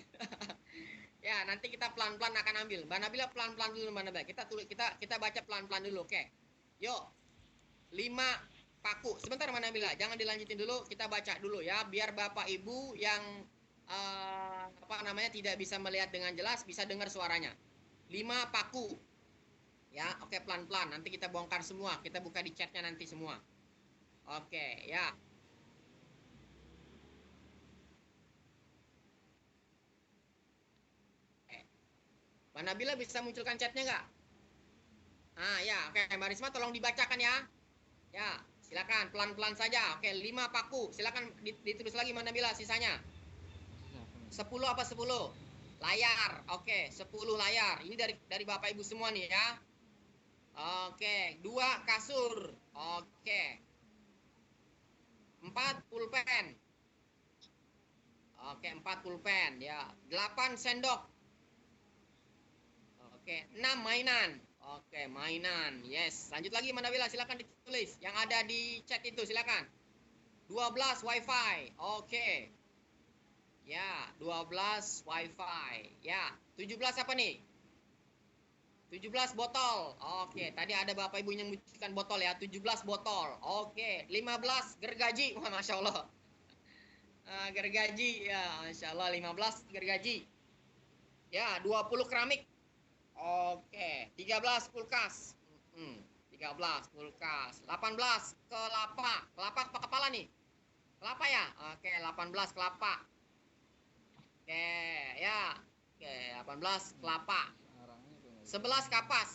Ya, nanti kita pelan-pelan akan ambil. Mbak Nabila pelan-pelan dulu Mbak Nabila. Kita baca pelan-pelan dulu, oke. Yuk. 5 paku. Sebentar Mbak Nabila, jangan dilanjutin dulu. Kita baca dulu ya, biar Bapak Ibu yang tidak bisa melihat dengan jelas bisa dengar suaranya. 5 paku. Ya, oke pelan-pelan. Nanti kita bongkar semua. Kita buka di chatnya nanti semua. Oke, ya. Mbak Nabila bisa munculkan chatnya nggak? Ah ya, oke Mbak Risma tolong dibacakan ya. Ya, silakan pelan-pelan saja. Oke, 5 paku. Silakan ditulis lagi Mbak Nabila sisanya. 10 apa 10? Layar. Oke, 10 layar. Ini dari Bapak Ibu semua nih ya. Oke, 2 kasur. Oke. 4 pulpen. Oke, 4 pulpen ya. 8 sendok. Oke, 6 mainan. Oke, mainan. Yes. Lanjut lagi Mbak Nabila, silakan ditulis yang ada di chat itu, silakan. 12 wifi. Oke. Ya, 12 wifi. Ya, 17 apa nih? 17 botol. Oke, tadi ada Bapak Ibu yang menyebutkan botol ya, 17 botol. Oke, 15 gergaji. Wah, Masya Allah. Gergaji ya, Masya Allah 15 gergaji. Ya, 20 keramik. Oke, 13 kulkas. 13 kulkas. 18 kelapa. Kelapa apa kepala nih? Kelapa ya? Oke, 18 kelapa. Oke, ya. Oke, 18 kelapa. 11 kapas.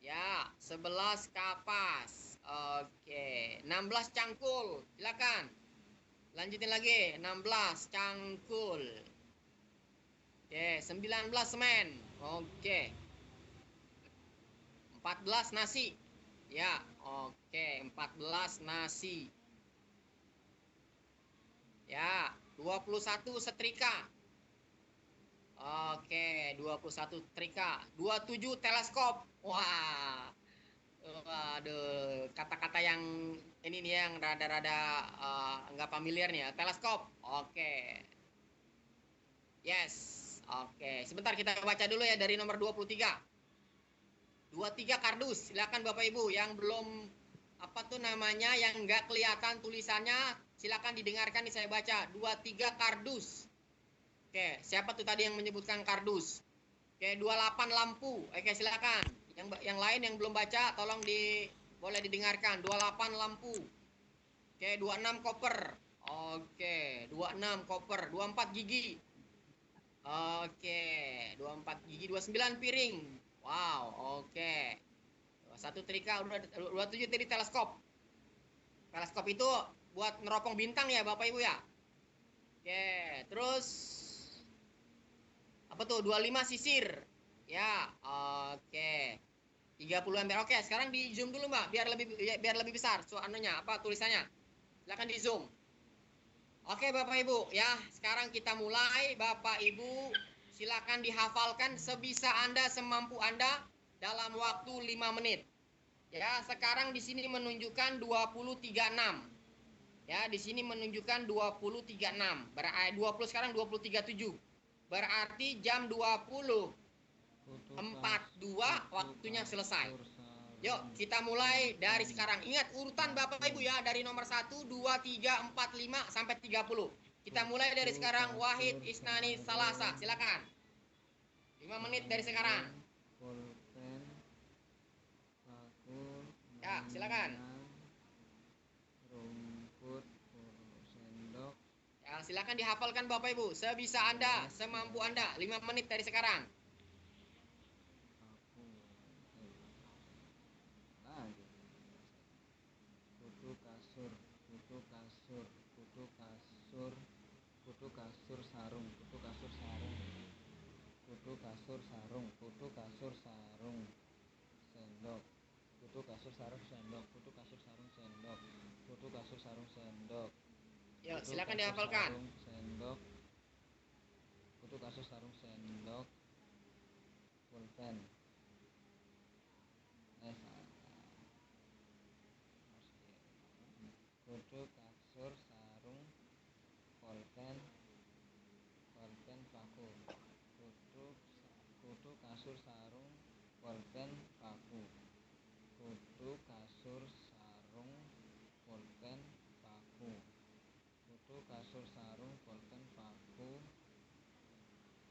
Ya, 11 kapas. Oke, 16 cangkul. Silakan. Lanjutin lagi, 16 cangkul. Oke, 19 semen. Oke. 14 nasi. Ya, oke, 14 nasi. Ya, 21 setrika. Oke, 21 setrika. 27 teleskop. Wah. Waduh, kata-kata yang ini nih yang rada-rada nggak familiar nih ya. Teleskop. Oke. Yes. Oke, sebentar kita baca dulu ya dari nomor 23. 23 kardus. Silakan Bapak Ibu yang belum yang nggak kelihatan tulisannya, silakan didengarkan nih saya baca. 23 kardus. Oke, siapa tuh tadi yang menyebutkan kardus? Oke, 28 lampu. Oke, silakan. Yang lain yang belum baca tolong boleh didengarkan. 28 lampu. Oke, 26 koper. Oke, 26 koper, 24 gigi. Oke, 24 gigi, 29 piring. Wow, oke. 21 trika, udah 27 tadi teleskop. Teleskop itu buat neropong bintang ya Bapak Ibu ya. Oke, terus apa tuh? 25 sisir. Ya, oke. 30 ampere. Oke, sekarang di zoom dulu Mbak, biar lebih besar tulisannya. Silakan di zoom. Oke Bapak Ibu ya, sekarang kita mulai. Bapak Ibu silakan dihafalkan sebisa Anda, semampu Anda dalam waktu 5 menit. Ya, sekarang di sini menunjukkan 20.36. Ya, di sini menunjukkan 20.36. Berarti 20 sekarang 20.37. Berarti jam 20.42 waktunya selesai. Yuk, kita mulai dari sekarang. Ingat urutan Bapak Ibu ya, dari nomor 1, 2, 3, 4, 5 sampai 30. Kita mulai dari sekarang. Wahid, Isnani, Salasa. Silakan. 5 menit dari sekarang. Ya, silakan. Ya, silakan dihafalkan Bapak Ibu sebisa Anda, semampu Anda. 5 menit dari sekarang. Kutu kasur sarung, kutu kasur sarung, kutu kasur sarung sendok, kutu kasur sarung sendok, kutu kasur sarung sendok, kutu kasur sarung sendok. Yuk, silakan dihafalkan. Sarung sendok, kutu kasur sarung sendok, pulpen. Kutu kasur sarung pulpen, pulpen paku. Kutu kasur sarung pulpen paku. Kutu kasur sarung pulpen paku. Kutu kasur sarung pulpen paku.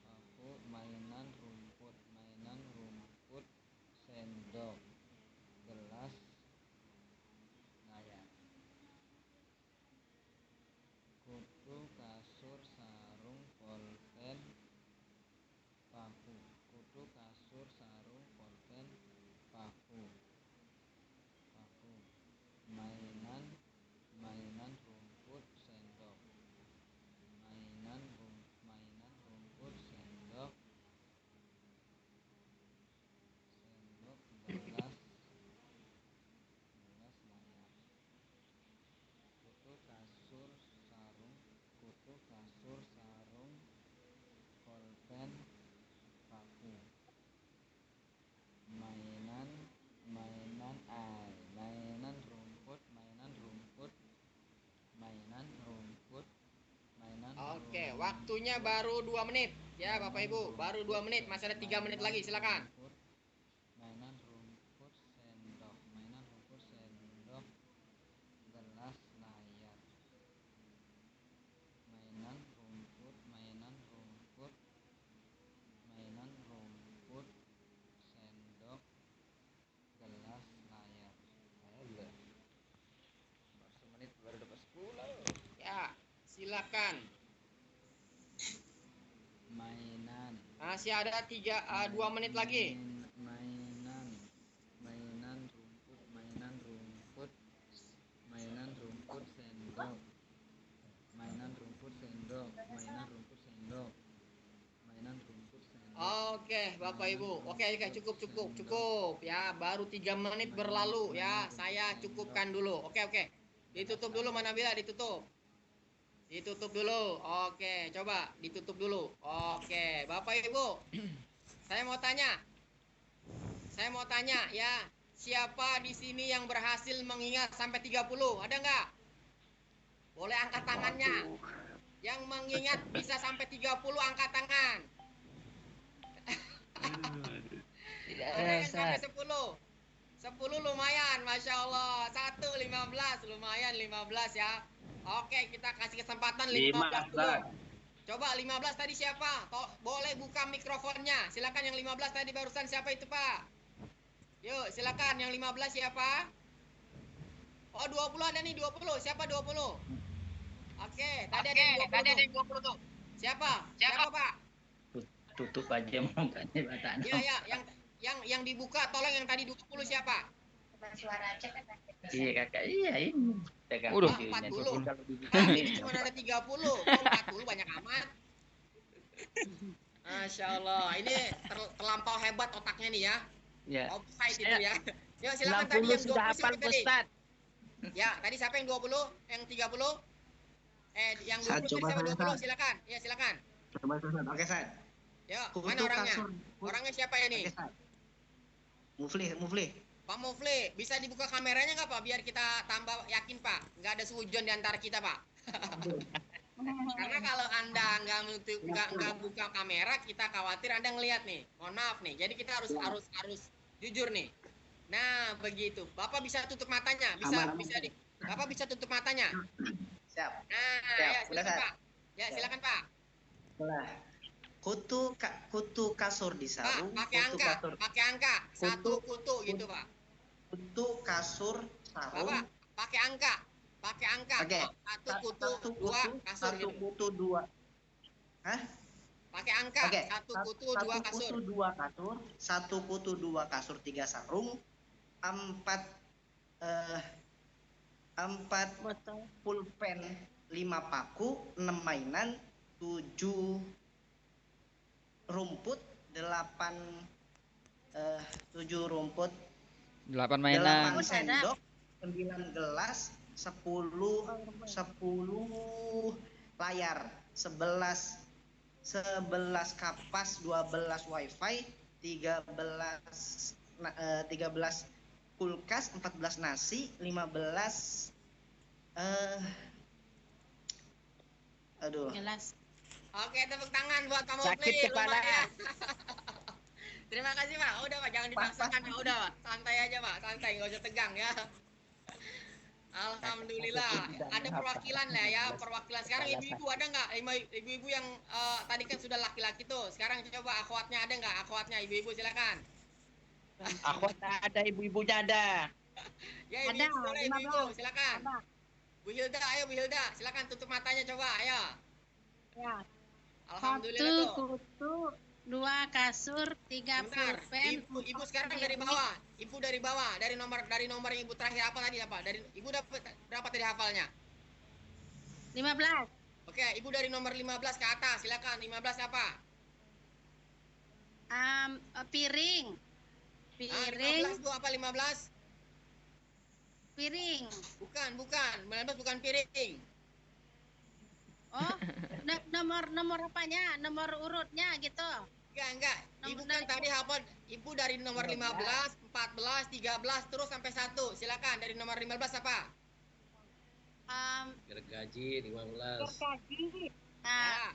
Paku mainan rumput, sendok, gelas, layar. Kutu kasur sarung pulpen paku. Kutu kasur sarung pulpen paku. Paku mainan rumput sendok. Mainan rumput sendok. Sendok, gelas, layar. Kutu kasur sarung pulpen paku. Mainan rumput. Oke, waktunya baru 2 menit. Ya, Bapak Ibu, baru 2 menit. Masih ada 3 menit lagi, silakan. Mainan rumput sendok, gelas, layar. Mainan rumput, sendok, gelas, layar. Alah, baru semenit baru dapat 10. Ya, silakan. Mainan. Masih ada 2 menit lagi. Mainan rumput, sendok. Mainan rumput sendok. Oke, Bapak Ibu. Oke, cukup ya. Baru 3 menit berlalu ya. Saya cukupkan dulu. Oke. Ditutup dulu, Manabila, ditutup. Ditutup dulu. Oke, coba ditutup dulu. Oke, Bapak Ibu. Saya mau tanya ya. Siapa di sini yang berhasil mengingat sampai 30? Ada nggak? Boleh angkat tangannya. Yang mengingat bisa sampai 30 angkat tangan. Tidak Ada yang sampai Ustaz. 10? 10 lumayan, Masya Allah. 1, 15, lumayan 15 ya. Oke, kita kasih kesempatan 15 dulu. Coba 15 tadi siapa? Boleh buka mikrofonnya. Silakan yang 15 tadi barusan siapa itu, Pak? Yuk, silakan yang 15 siapa? Oh, 20 ada nih, 20. Siapa 20? Oke, tadi ada yang 20 tuh. Siapa, Pak? Tutup aja mukanya Batak. Ya, yang dibuka tolong yang tadi 20 siapa? Suara aja kan. Iya kakak, iya ini. Udah 40. Ini cuma ada 30. Kok 40 banyak amat? Masya Allah, ini terlampau hebat otaknya nih ya. Ya. Offside itu ya. Yuk silakan 60 tadi yang 20 sudah hafal siapa tadi? Ustaz. Ya, tadi siapa yang 20? Yang 30? Yang 20 coba siapa saya, 20? Silakan. Ya, silakan. Coba Ustaz. Oke, Ustaz. Ya, Kutu mana orangnya? kasur. Orangnya siapa ini? Oke, Ustaz. Mufli. Pak Mufli, bisa dibuka kameranya nggak Pak? Biar kita tambah yakin Pak. Nggak ada seujon di antara kita Pak. Karena kalau Anda nggak buka kamera, kita khawatir Anda ngelihat nih. Mohon maaf nih. Jadi kita harus jujur nih. Nah, begitu. Bapak bisa tutup matanya. Bapak bisa tutup matanya. Siap. Nah, Siap. ya Udah, silakan Ustaz. Pak. Ya, silakan Pak. Nah, kutu kasur di Pak, sarung. pakai angka. Satu kutu gitu Pak. Kutu kasur sarung. Bapak, pakai angka. Oke. Satu kutu, dua kasur Satu gitu. kutu dua. Hah? Pakai angka. Oke. Satu kutu, dua kasur. Satu kutu dua kasur, 3 sarung. 4 pulpen, 5 paku, 6 mainan, 7 rumput, 7 rumput, 8 8 mainan. sendok, 9 gelas, 10 layar, 11 kapas, 12 wifi, 13 kulkas, 14 nasi, 15 Jelas. Oke, tepuk tangan buat Pak Sakit Mufli. kepala. lumayan. Terima kasih Pak. Udah Pak, jangan dipaksakan Pak. Udah Pak, santai aja Pak, santai, nggak usah tegang ya. Alhamdulillah. Ada perwakilan lah ya, perwakilan. Sekarang ibu-ibu ada nggak? Ibu-ibu yang tadi kan sudah laki-laki tuh. Sekarang coba akhwatnya ada nggak? Akhwatnya ibu-ibu silakan. Akhwat ada, ibu-ibunya ada. Ya Ada, ibu-ibu boleh, ibu-ibu 15. silakan. Ada. Bu Hilda, ayo Bu Hilda, silakan tutup matanya coba, ayo. Ya. Alhamdulillah 1 tuh. kutu, 2 kasur, 3 Bentar, pulpen. ibu sekarang dari bawah. Ibu dari bawah, dari nomor yang ibu terakhir apa tadi apa? Dari ibu dapat berapa tadi hafalnya? 15. Oke, ibu dari nomor 15 ke atas, silakan. 15 apa? Piring. Ah, Piring. 15 Bu, apa 15? Piring. Bukan. 15 bukan piring. Oh, nomor apanya? Nomor urutnya gitu. Enggak. Ibu kan tadi hafal, ibu dari nomor 15, 14, 13 terus sampai 1. Silakan dari nomor 15 apa? Gergaji 15.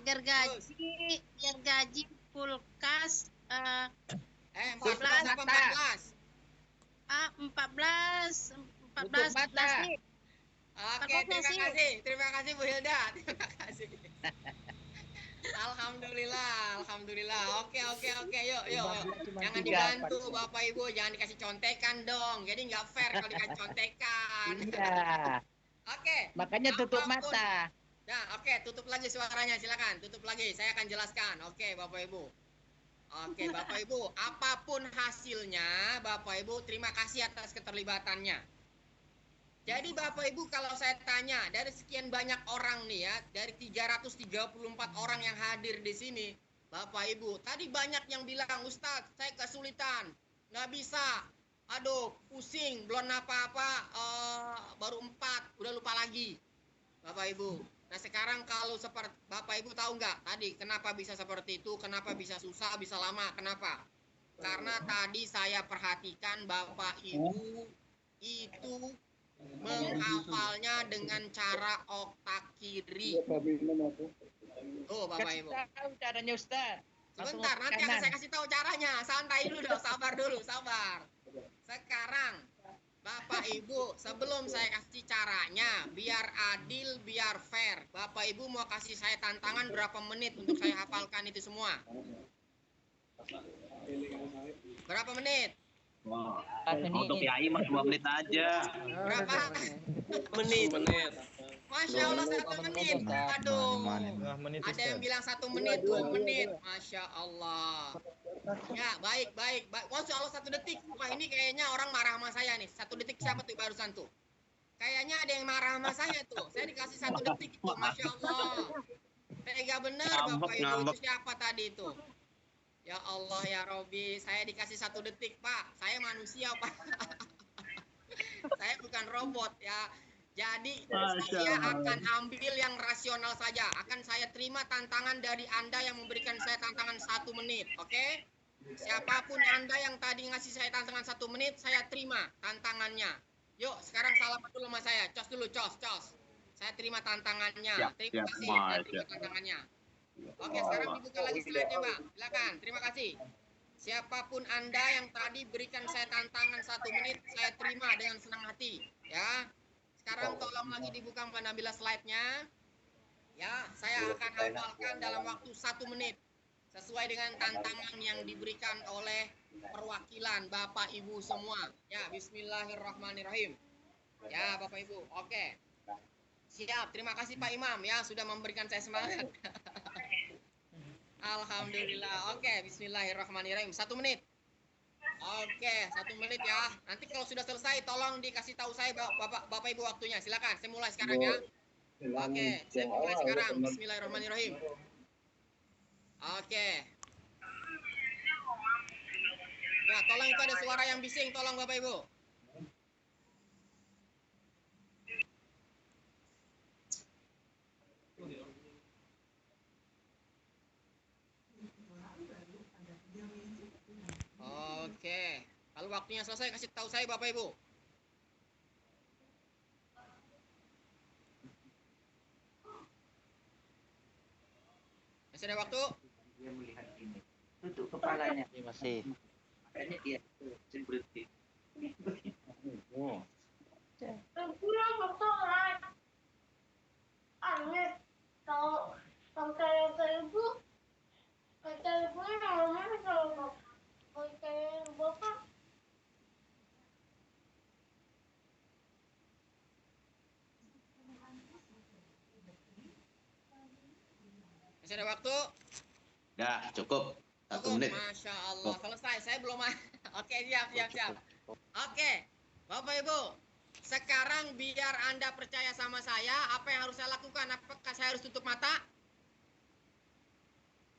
Gergaji. Ya, Gergaji kulkas 14 apa 14? 14 Tutup mata. plastik. Oke, terima kasih Bu Hilda. Terima kasih. Alhamdulillah. Oke, yuk. Jangan dibantu Bapak Ibu, jangan dikasih contekan dong. Jadi nggak fair kalau dikasih contekan. Iya. Oke. Makanya tutup Apapun. mata. Nah, oke, tutup lagi suaranya, silakan. Tutup lagi, saya akan jelaskan. Oke, Bapak Ibu. Oke, Bapak Ibu, apapun hasilnya, Bapak Ibu terima kasih atas keterlibatannya. Jadi Bapak Ibu kalau saya tanya, dari sekian banyak orang nih ya, dari 334 orang yang hadir di sini, Bapak Ibu, tadi banyak yang bilang, Ustadz, saya kesulitan, nggak bisa, aduh, pusing, belum apa-apa, baru 4, udah lupa lagi, Bapak Ibu. Nah sekarang kalau seperti Bapak Ibu tahu nggak tadi kenapa bisa seperti itu, kenapa bisa susah, bisa lama, kenapa? Karena tadi saya perhatikan Bapak Ibu itu menghafalnya dengan cara otak kiri. Oh Bapak Ibu. Tahu caranya Ustaz. Sebentar, nanti akan saya kasih tahu caranya. Santai dulu dong, sabar dulu, sabar. Sekarang Bapak Ibu, sebelum saya kasih caranya, biar adil, biar fair. Bapak Ibu mau kasih saya tantangan berapa menit untuk saya hafalkan itu semua? Berapa menit? Wah, Ini. untuk Yai mah 2 menit aja. Berapa? Menit. Masya Allah 1 menit. Aduh. Ada yang bilang 1 menit, 2 menit. Masya Allah. Ya, baik. Masya Allah 1 detik. Wah, ini kayaknya orang marah sama saya nih. 1 detik siapa tuh barusan tuh? Kayaknya ada yang marah sama saya tuh. Saya dikasih 1 detik itu. Masya Allah. Tega bener Bapak Ibu. Itu siapa tadi itu? Ya Allah ya Robi. Saya dikasih 1 detik Pak. Saya manusia Pak. Saya bukan robot ya. Jadi saya akan ambil yang rasional saja. Akan saya terima tantangan dari Anda yang memberikan saya tantangan 1 menit. Oke? Siapapun Anda yang tadi ngasih saya tantangan 1 menit, saya terima tantangannya. Yuk, sekarang salaman dulu sama saya. Cos dulu, cos. Saya terima tantangannya. Terima kasih, saya terima tantangannya. Oke, sekarang dibuka lagi slide-nya, Mbak. Silakan, terima kasih. Siapapun Anda yang tadi berikan saya tantangan 1 menit, saya terima dengan senang hati. Ya. Sekarang tolong lagi dibuka Mbak Nabila slide-nya. Ya, saya akan hafalkan dalam waktu 1 menit. Sesuai dengan tantangan yang diberikan oleh perwakilan Bapak Ibu semua. Ya, bismillahirrahmanirrahim. Ya, Bapak Ibu. Oke. Siap, terima kasih Pak Imam ya sudah memberikan saya semangat. Alhamdulillah. Oke, bismillahirrahmanirrahim. 1 menit. Oke, 1 menit ya. Nanti kalau sudah selesai tolong dikasih tahu saya Bapak Ibu waktunya. Silakan, saya mulai sekarang ya. Oke, saya mulai sekarang. Bismillahirrahmanirrahim. Oke. Ya, tolong itu ada suara yang bising, tolong Bapak Ibu. Oke, kalau waktunya selesai kasih tahu saya Bapak Ibu. Masih ada waktu? Dia melihat ini. Tutup kepalanya. Ini masih. Makanya dia berhenti. Masih ada waktu? Dah, cukup. 1 Cukup, menit. Masya Allah. Selesai, saya belum. Oke, siap. Oke, Bapak Ibu. Sekarang biar Anda percaya sama saya, apa yang harus saya lakukan? Apakah saya harus tutup mata?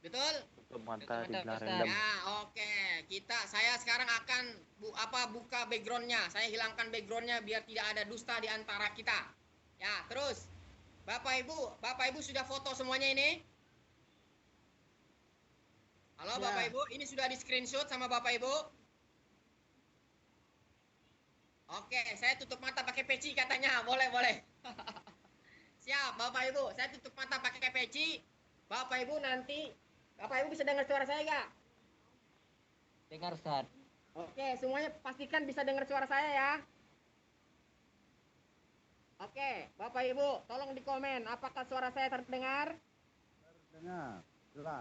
Betul? Tutup mata di belah random. Ya, oke. Saya sekarang akan buka backgroundnya. Saya hilangkan backgroundnya biar tidak ada dusta di antara kita. Ya, terus Bapak Ibu sudah foto semuanya ini? Halo Bapak Ibu, ini sudah di screenshot sama Bapak Ibu? Oke, saya tutup mata pakai peci katanya. Boleh. Siap, Bapak Ibu. Saya tutup mata pakai peci. Bapak Ibu bisa dengar suara saya nggak? Dengar, Ustaz. Oke, semuanya pastikan bisa dengar suara saya ya. Oke, Bapak Ibu, tolong di komen apakah suara saya terdengar?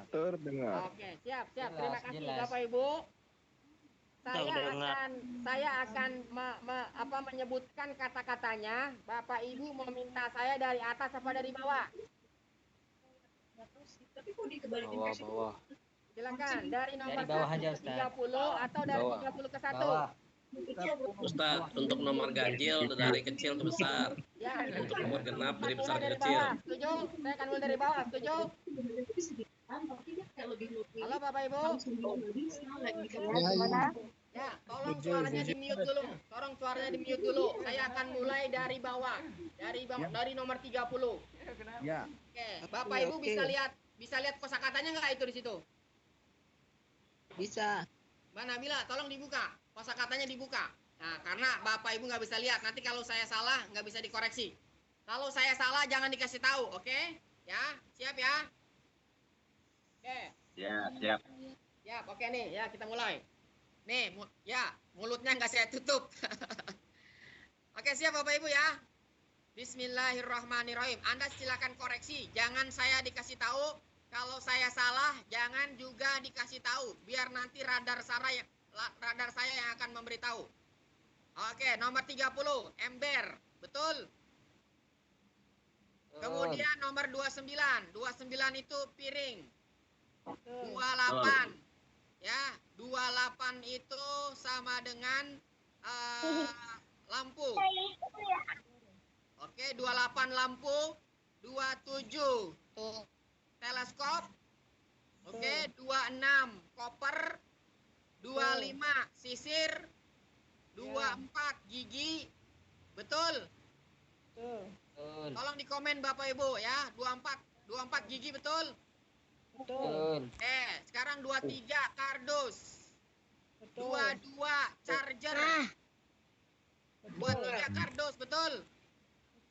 Terdengar. Oke, siap. Jelas, Terima kasih jelas. Bapak Ibu. Terdengar. Saya akan menyebutkan kata-katanya. Bapak Ibu meminta saya dari atas apa dari bawah? Bawah. Silakan dari nomor Dari bawah aja, Ustaz. 30 atau dari Bawah. 30 ke 1. Bawah. Ustaz, untuk nomor ganjil dari kecil ke besar. Ya, Untuk nomor genap dari besar mulai ke dari kecil. bawah. Setuju? Saya akan mulai dari bawah. Setuju? Halo Bapak Ibu. Ya, tolong suaranya di mute dulu. Tolong suaranya di mute dulu. Saya akan mulai dari bawah. Dari nomor 30. Ya. Oke, Bapak Ibu bisa lihat kosakatanya nggak itu di situ? Bisa. Mbak Nabila, tolong dibuka. Kosakatanya dibuka. Nah, karena Bapak Ibu nggak bisa lihat. Nanti kalau saya salah nggak bisa dikoreksi. Kalau saya salah jangan dikasih tahu, oke? Ya, siap ya? Oke. Siap. Siap, oke nih. Ya, kita mulai. Nih, mulutnya nggak saya tutup. Oke, siap Bapak Ibu ya. Bismillahirrahmanirrahim. Anda silakan koreksi. Jangan saya dikasih tahu. Kalau saya salah, jangan juga dikasih tahu. Biar nanti radar saya yang akan memberitahu. Oke, nomor 30, ember. Betul? Kemudian nomor 29. 29 itu piring. 28. Ya, 28 itu sama dengan lampu. Oke, 28 lampu. 27 teleskop. Oke, 26 koper. 25 sisir. 24 gigi. Betul? Betul. Tolong di komen Bapak Ibu ya. 24 gigi betul? Betul. Sekarang 23 kardus. 22 charger. 23 kardus betul?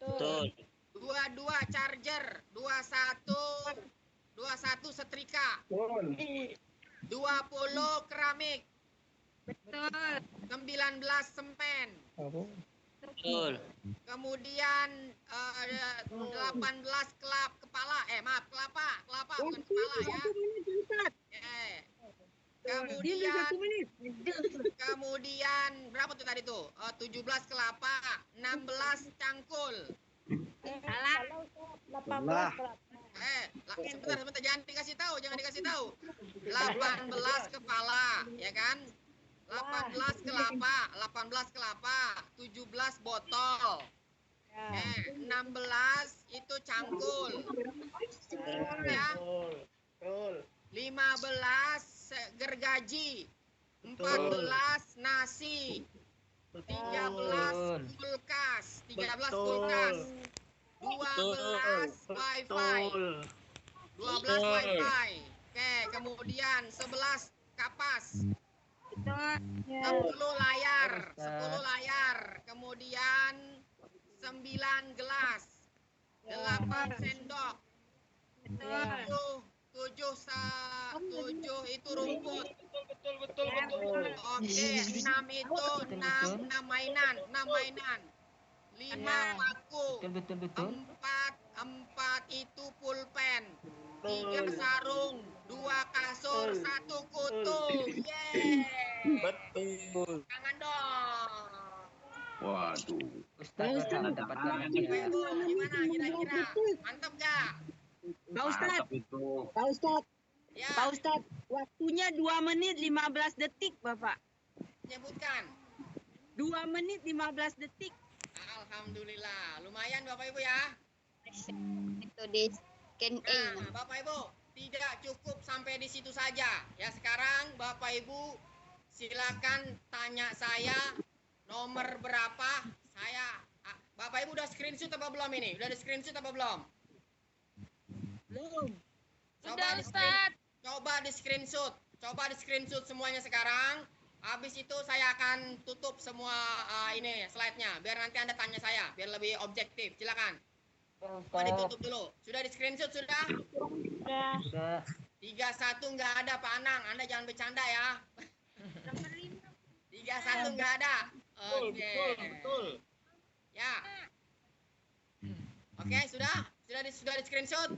Betul. 22 charger. 21 setrika. 20 keramik. Betul. 19 sempen. Betul. Kemudian 18 kelapa. Kelapa bukan kepala ya. Kemudian berapa tuh tadi tuh? 17 kelapa, 16 cangkul. Salah. Sebentar, jangan dikasih tahu. 18 kepala, ya kan? 18 kelapa, 17 botol. 16 itu cangkul. Ya. 15 gergaji. 14 nasi. 13 kulkas. 13 kulkas. 12 wifi. 12 wifi. Oke, kemudian 11 kapas. Betul. 10 layar. 10 layar. Kemudian 9 gelas. 8 sendok. Betul. 7 itu rumput. Betul. Oke, 6 itu 6 mainan. 5 paku. Betul. 4 itu pulpen. 3 sarung, 2 kasur, 1 kutu. Yeay. Betul. Tangan dong. Waduh. Ustaz dapatkan Bapak Ibu, gimana kira-kira? Mantap gak? Pak Ustadz, Mantap itu. Pak Ustadz, Ya, Pak Ustadz, waktunya 2 menit 15 detik, Bapak. sebutkan. 2 menit 15 detik. Alhamdulillah, lumayan Bapak Ibu ya. Itu di scan Nah, Bapak Ibu, tidak cukup sampai di situ saja. Ya, sekarang Bapak Ibu silakan tanya saya nomor berapa. Bapak Ibu udah screenshot apa belum ini? Udah di screenshot apa belum? Belum. Coba di screenshot semuanya sekarang. Habis itu saya akan tutup semua ini slide-nya biar nanti Anda tanya saya biar lebih objektif. Silakan. Coba ditutup dulu. Sudah di screenshot sudah? Sudah. 31 nggak ada Pak Anang. Anda jangan bercanda ya. 31 nggak ada. Oke. Betul. Ya. Oke, sudah di screenshot.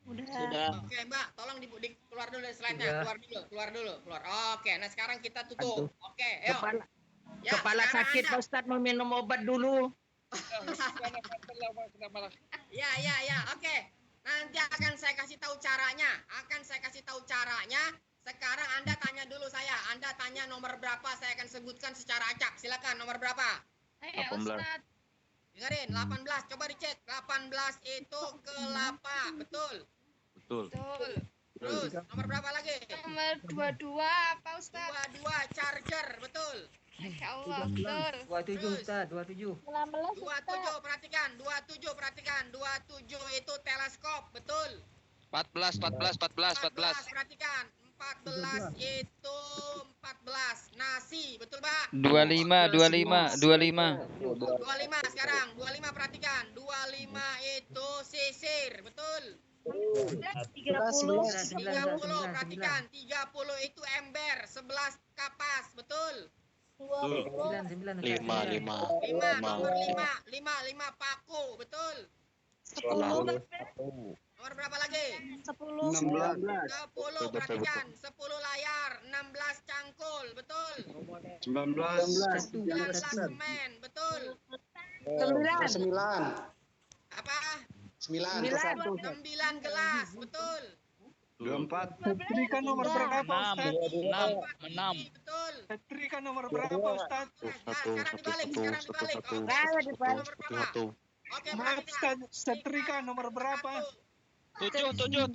Sudah. Oke, Mbak, tolong keluar dulu dari slide-nya. Keluar dulu. Oke, nah sekarang kita tutup. Oke, yuk. Ya, Kepala sekarang sakit, Anda- Pak Ustadz mau minum obat dulu. Ya, oke. Nanti akan saya kasih tahu caranya. Sekarang Anda tanya dulu saya. Anda tanya nomor berapa, saya akan sebutkan secara acak. Silakan, nomor berapa? 18. Dengerin, 18. Coba dicek. 18 itu kelapa, betul. Betul. Terus, nomor berapa lagi? Nomor 22 apa Ustaz? 22 charger, betul. Masya Allah, betul. 27 Ustaz, 27. 27 perhatikan. 27 itu teleskop, betul. 14 perhatikan. 14 itu 14 nasi, betul Pak? 25 25 sekarang. 25 perhatikan. 25 itu sisir, betul. 30 perhatikan. 30 itu ember. 11 kapas, betul. 9 5. 5 nomor 5 paku, betul. 10. Nomor berapa lagi? 10. 10 perhatikan. 10 layar. 16 cangkul, betul. 19 semen, betul. 9. Apa? 9. 9 gelas, betul. 24. Setrika nomor berapa Ustaz? 6 Betul. Setrika nomor berapa Ustaz? Nah, sekarang dibalik. Oke, nomor berapa? Oke, Maaf perhatikan. Ustaz, setrika nomor berapa? 7 7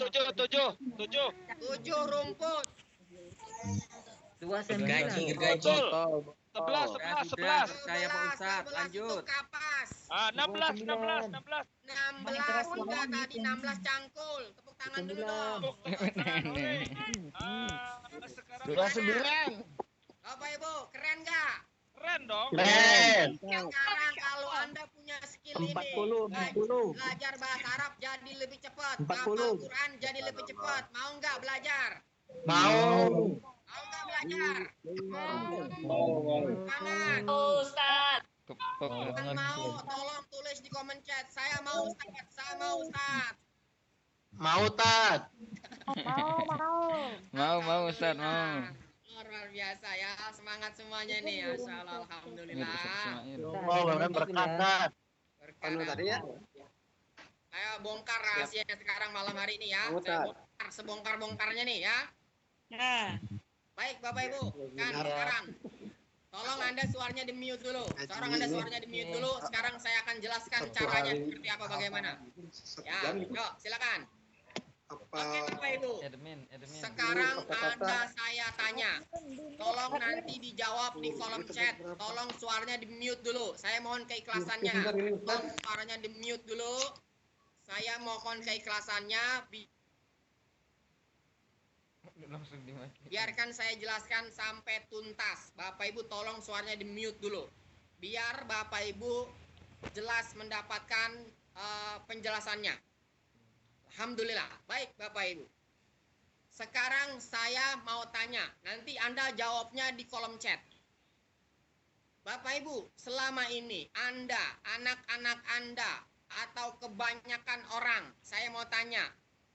rumput. 29. Betul. 11 Saya Pak Ustaz, lanjut. Kapas. 16 16 udah tadi 16 cangkul. Tepuk tangan dulu dong. Sekarang Bapak Ibu, keren nggak? keren dong. Sekarang kalau Anda punya skill ini, belajar bahasa Arab jadi lebih cepat, hafal Quran jadi lebih cepat. Mau nggak belajar? Mau nggak belajar? Semangat. Yang mau, tolong tulis di komen chat. Saya mau Ustaz. Mau Ustaz, mau. Luar biasa ya, semangat semuanya nih. Masya Allah, alhamdulillah. Berkah. Berkah. Saya bongkar rahasianya sekarang malam hari ini ya. Saya bongkar sebongkar-bongkarnya nih ya. Baik Bapak Ibu, kan sekarang tolong Anda suaranya di mute dulu. Sekarang saya akan jelaskan caranya seperti apa bagaimana. Ya, yuk silakan. Oke Bapak Ibu. Admin. Sekarang ada saya tanya. Tolong nanti dijawab di kolom chat. Tolong suaranya di mute dulu. Saya mohon keikhlasannya. Tolong suaranya di mute dulu. Saya mohon keikhlasannya. Langsung dimati. Biarkan saya jelaskan sampai tuntas. Bapak Ibu tolong suaranya di mute dulu. Biar Bapak Ibu jelas mendapatkan penjelasannya. Alhamdulillah. Baik Bapak Ibu. Sekarang saya mau tanya. Nanti Anda jawabnya di kolom chat. Bapak Ibu, selama ini Anda, anak-anak Anda, atau kebanyakan orang, saya mau tanya,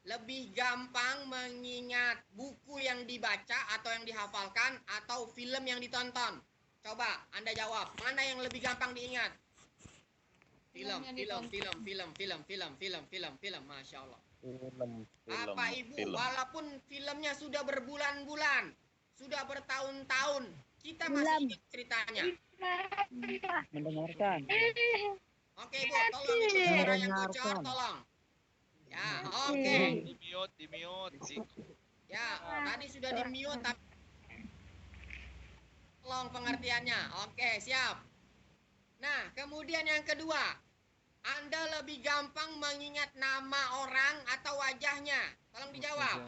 lebih gampang mengingat buku yang dibaca atau yang dihafalkan atau film yang ditonton? Coba Anda jawab, mana yang lebih gampang diingat? Film, Masya Allah. Bapak Ibu, walaupun filmnya sudah berbulan-bulan, sudah bertahun-tahun, kita masih ingat ceritanya. Mendengarkan. Oke Bu, tolong itu suara yang bocor, tolong. Ya, oke. Di mute. Ya, tadi sudah di mute, tapi tolong pengertiannya. Oke, siap. Nah, kemudian yang kedua, Anda lebih gampang mengingat nama orang atau wajahnya? Tolong dijawab.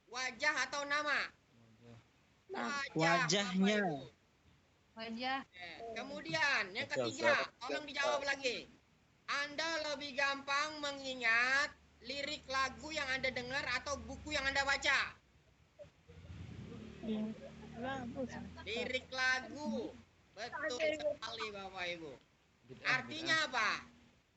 Wajah atau nama? Wajahnya. Wajah. Kemudian yang ketiga, tolong dijawab lagi. Anda lebih gampang mengingat lirik lagu yang Anda dengar atau buku yang Anda baca? Lirik lagu. Betul sekali Bapak Ibu. Artinya apa?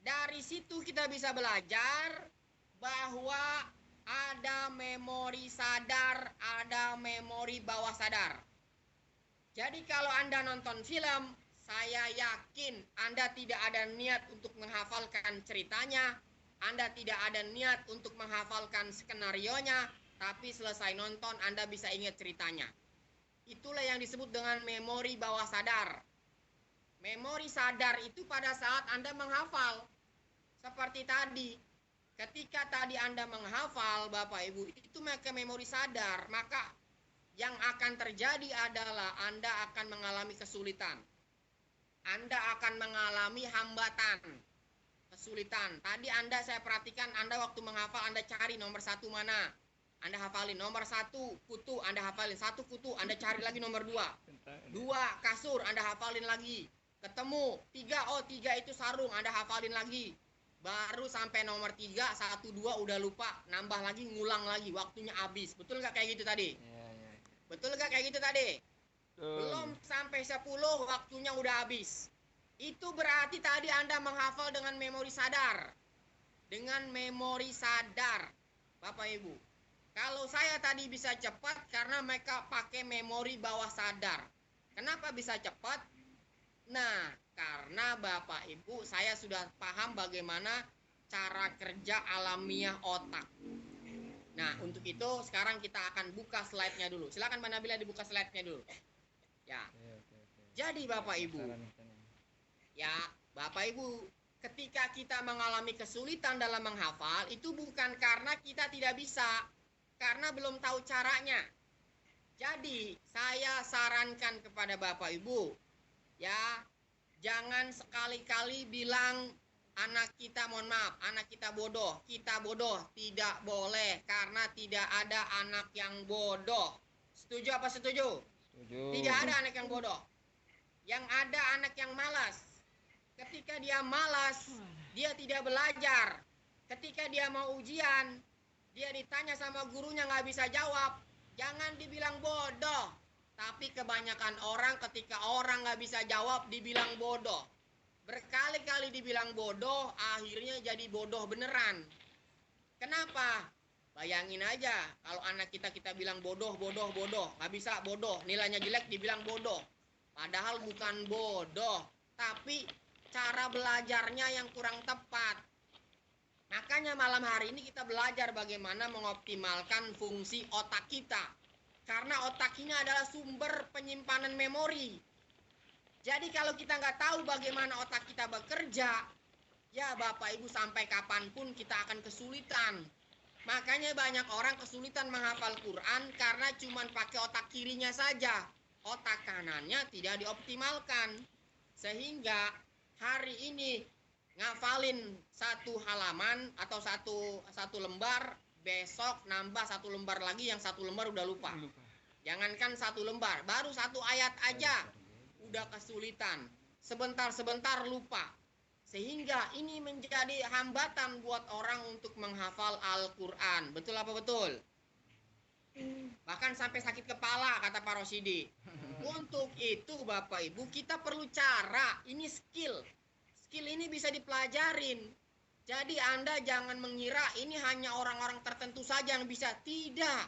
Dari situ kita bisa belajar bahwa ada memori sadar, ada memori bawah sadar. Jadi kalau Anda nonton film, saya yakin Anda tidak ada niat untuk menghafalkan ceritanya, Anda tidak ada niat untuk menghafalkan skenarionya, tapi selesai nonton Anda bisa ingat ceritanya. Itulah yang disebut dengan memori bawah sadar. Memori sadar itu pada saat Anda menghafal. Seperti tadi, ketika tadi Anda menghafal, Bapak Ibu, itu maka memori sadar, maka yang akan terjadi adalah Anda akan mengalami kesulitan. Anda akan mengalami hambatan, kesulitan. Tadi saya perhatikan Anda waktu menghafal, Anda cari nomor 1 mana. Anda hafalin nomor 1 kutu, Anda hafalin 1 kutu, Anda cari lagi nomor 2. 2 kasur, Anda hafalin lagi. Ketemu 3, 3 itu sarung, Anda hafalin lagi. Baru sampai nomor 3, 1, 2 udah lupa, nambah lagi, ngulang lagi, waktunya habis. Betul nggak kayak gitu tadi? Betul nggak kayak gitu tadi? Belum sampai 10, waktunya udah habis. Itu berarti tadi Anda menghafal dengan memori sadar. Dengan memori sadar, Bapak Ibu. Kalau saya tadi bisa cepat karena mereka pakai memori bawah sadar. Kenapa bisa cepat? Nah, karena Bapak Ibu saya sudah paham bagaimana cara kerja alamiah otak. Nah, untuk itu sekarang kita akan buka slide-nya dulu. Silakan Mbak Nabila dibuka slide-nya dulu. Ya. Jadi Bapak Ibu. Ya, Bapak Ibu, ketika kita mengalami kesulitan dalam menghafal, itu bukan karena kita tidak bisa, karena belum tahu caranya. Jadi, saya sarankan kepada Bapak Ibu, ya, jangan sekali-kali bilang anak kita, mohon maaf, anak kita bodoh. Kita bodoh, tidak boleh, karena tidak ada anak yang bodoh. Setuju apa setuju? Setuju. Tidak ada anak yang bodoh. Yang ada anak yang malas. Ketika dia malas, dia tidak belajar. Ketika dia mau ujian, dia ditanya sama gurunya nggak bisa jawab. Jangan dibilang bodoh. Tapi kebanyakan orang ketika orang nggak bisa jawab, dibilang bodoh. Berkali-kali dibilang bodoh, akhirnya jadi bodoh beneran. Kenapa? Bayangin aja, kalau anak kita bilang bodoh, nggak bisa bodoh, nilainya jelek dibilang bodoh. Padahal bukan bodoh, tapi cara belajarnya yang kurang tepat. Makanya malam hari ini kita belajar bagaimana mengoptimalkan fungsi otak kita. Karena otak ini adalah sumber penyimpanan memori. Jadi kalau kita nggak tahu bagaimana otak kita bekerja, ya Bapak Ibu sampai kapanpun kita akan kesulitan. Makanya banyak orang kesulitan menghafal Quran karena cuma pakai otak kirinya saja. Otak kanannya tidak dioptimalkan. Sehingga hari ini ngafalin satu halaman atau satu lembar, besok nambah satu lembar lagi, yang satu lembar udah lupa. Jangankan satu lembar, baru satu ayat aja udah kesulitan. Sebentar-sebentar lupa. Sehingga ini menjadi hambatan buat orang untuk menghafal Al-Quran. Betul apa betul? Bahkan sampai sakit kepala, kata Pak Rosidi. Untuk itu Bapak Ibu, kita perlu cara. Ini skill. Skill ini bisa dipelajarin. Jadi Anda jangan mengira ini hanya orang-orang tertentu saja yang bisa. Tidak.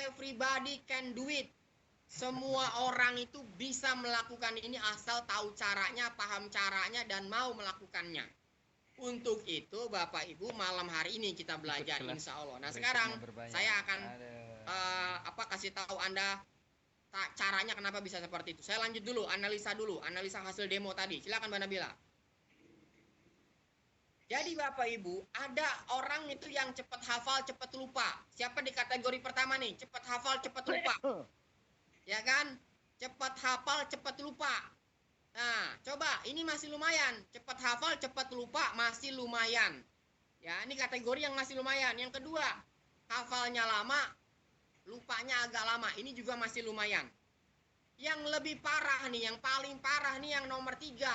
Everybody can do it. Semua orang itu bisa melakukan ini asal tahu caranya, paham caranya, dan mau melakukannya. Untuk itu Bapak Ibu, malam hari ini kita belajar insya Allah. Nah sekarang saya akan kasih tahu Anda caranya kenapa bisa seperti itu. Saya lanjut dulu, analisa hasil demo tadi. Silakan Mbak Nabila. Jadi Bapak Ibu, ada orang itu yang cepat hafal, cepat lupa. Siapa di kategori pertama nih? Cepat hafal, cepat lupa. Ya kan? Cepat hafal, cepat lupa. Nah, coba ini masih lumayan. Cepat hafal, cepat lupa masih lumayan. Ya, ini kategori yang masih lumayan. Yang kedua, hafalnya lama, lupanya agak lama. Ini juga masih lumayan. Yang lebih parah nih, yang paling parah nih yang nomor 3.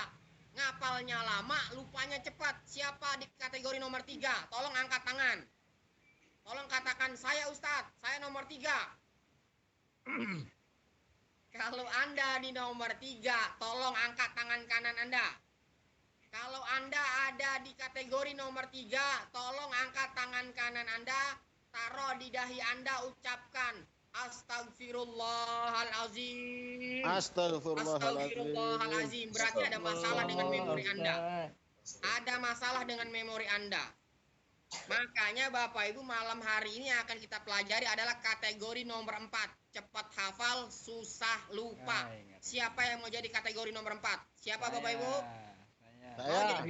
Ngapalnya lama, lupanya cepat. Siapa di kategori nomor 3? Tolong angkat tangan. Tolong katakan, saya Ustadz, saya nomor 3. Kalau Anda di nomor 3, tolong angkat tangan kanan Anda. Kalau Anda ada di kategori nomor 3, tolong angkat tangan kanan Anda, taruh di dahi Anda, ucapkan Astagfirullahalazim. Astagfirullahalazim. Berarti ada masalah dengan memori Anda. Ada masalah dengan memori Anda. Makanya Bapak Ibu, malam hari ini akan kita pelajari adalah kategori nomor 4. Cepat hafal, susah lupa. Siapa yang mau jadi kategori nomor 4? Siapa Bapak Ibu? Saya.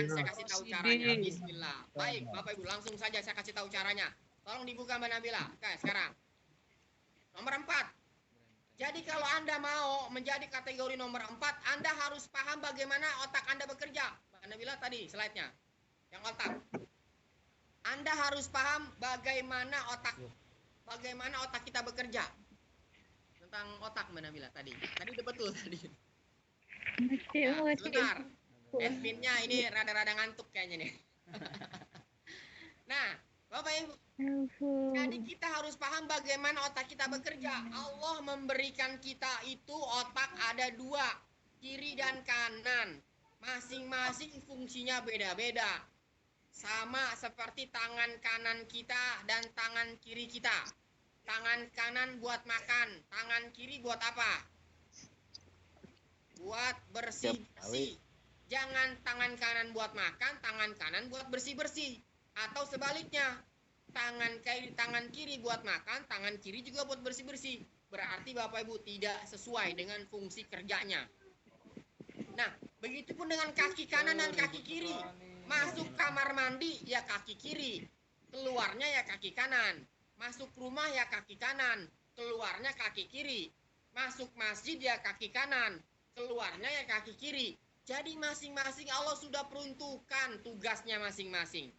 Saya kasih tahu caranya. Bismillah. Baik Bapak Ibu, langsung saja saya kasih tahu caranya. Tolong dibuka Mbak Nabila. Oke, sekarang. Nomor 4. Jadi kalau Anda mau menjadi kategori nomor 4, Anda harus paham bagaimana otak Anda bekerja. Mbak Nabila tadi slide-nya. Yang otak. Anda harus paham bagaimana otak kita bekerja. Tentang otak Mbak Nabila tadi. Tadi udah betul tadi. Nah, sebentar. Edwin-nya ini rada-rada ngantuk kayaknya nih. Nah, Bapak Ibu, jadi kita harus paham bagaimana otak kita bekerja. Allah memberikan kita itu otak ada 2, kiri dan kanan. Masing-masing fungsinya beda-beda. Sama seperti tangan kanan kita dan tangan kiri kita. Tangan kanan buat makan, tangan kiri buat apa? Buat bersih-bersih. Jangan tangan kanan buat makan, tangan kanan buat bersih-bersih. Atau sebaliknya, tangan kiri buat makan, tangan kiri juga buat bersih-bersih. Berarti Bapak Ibu tidak sesuai dengan fungsi kerjanya. Nah, begitupun dengan kaki kanan dan kaki kiri. Masuk kamar mandi ya kaki kiri, keluarnya ya kaki kanan. Masuk rumah ya kaki kanan, keluarnya kaki kiri. Masuk masjid ya kaki kanan, keluarnya ya kaki kiri. Jadi masing-masing Allah sudah peruntukkan tugasnya masing-masing.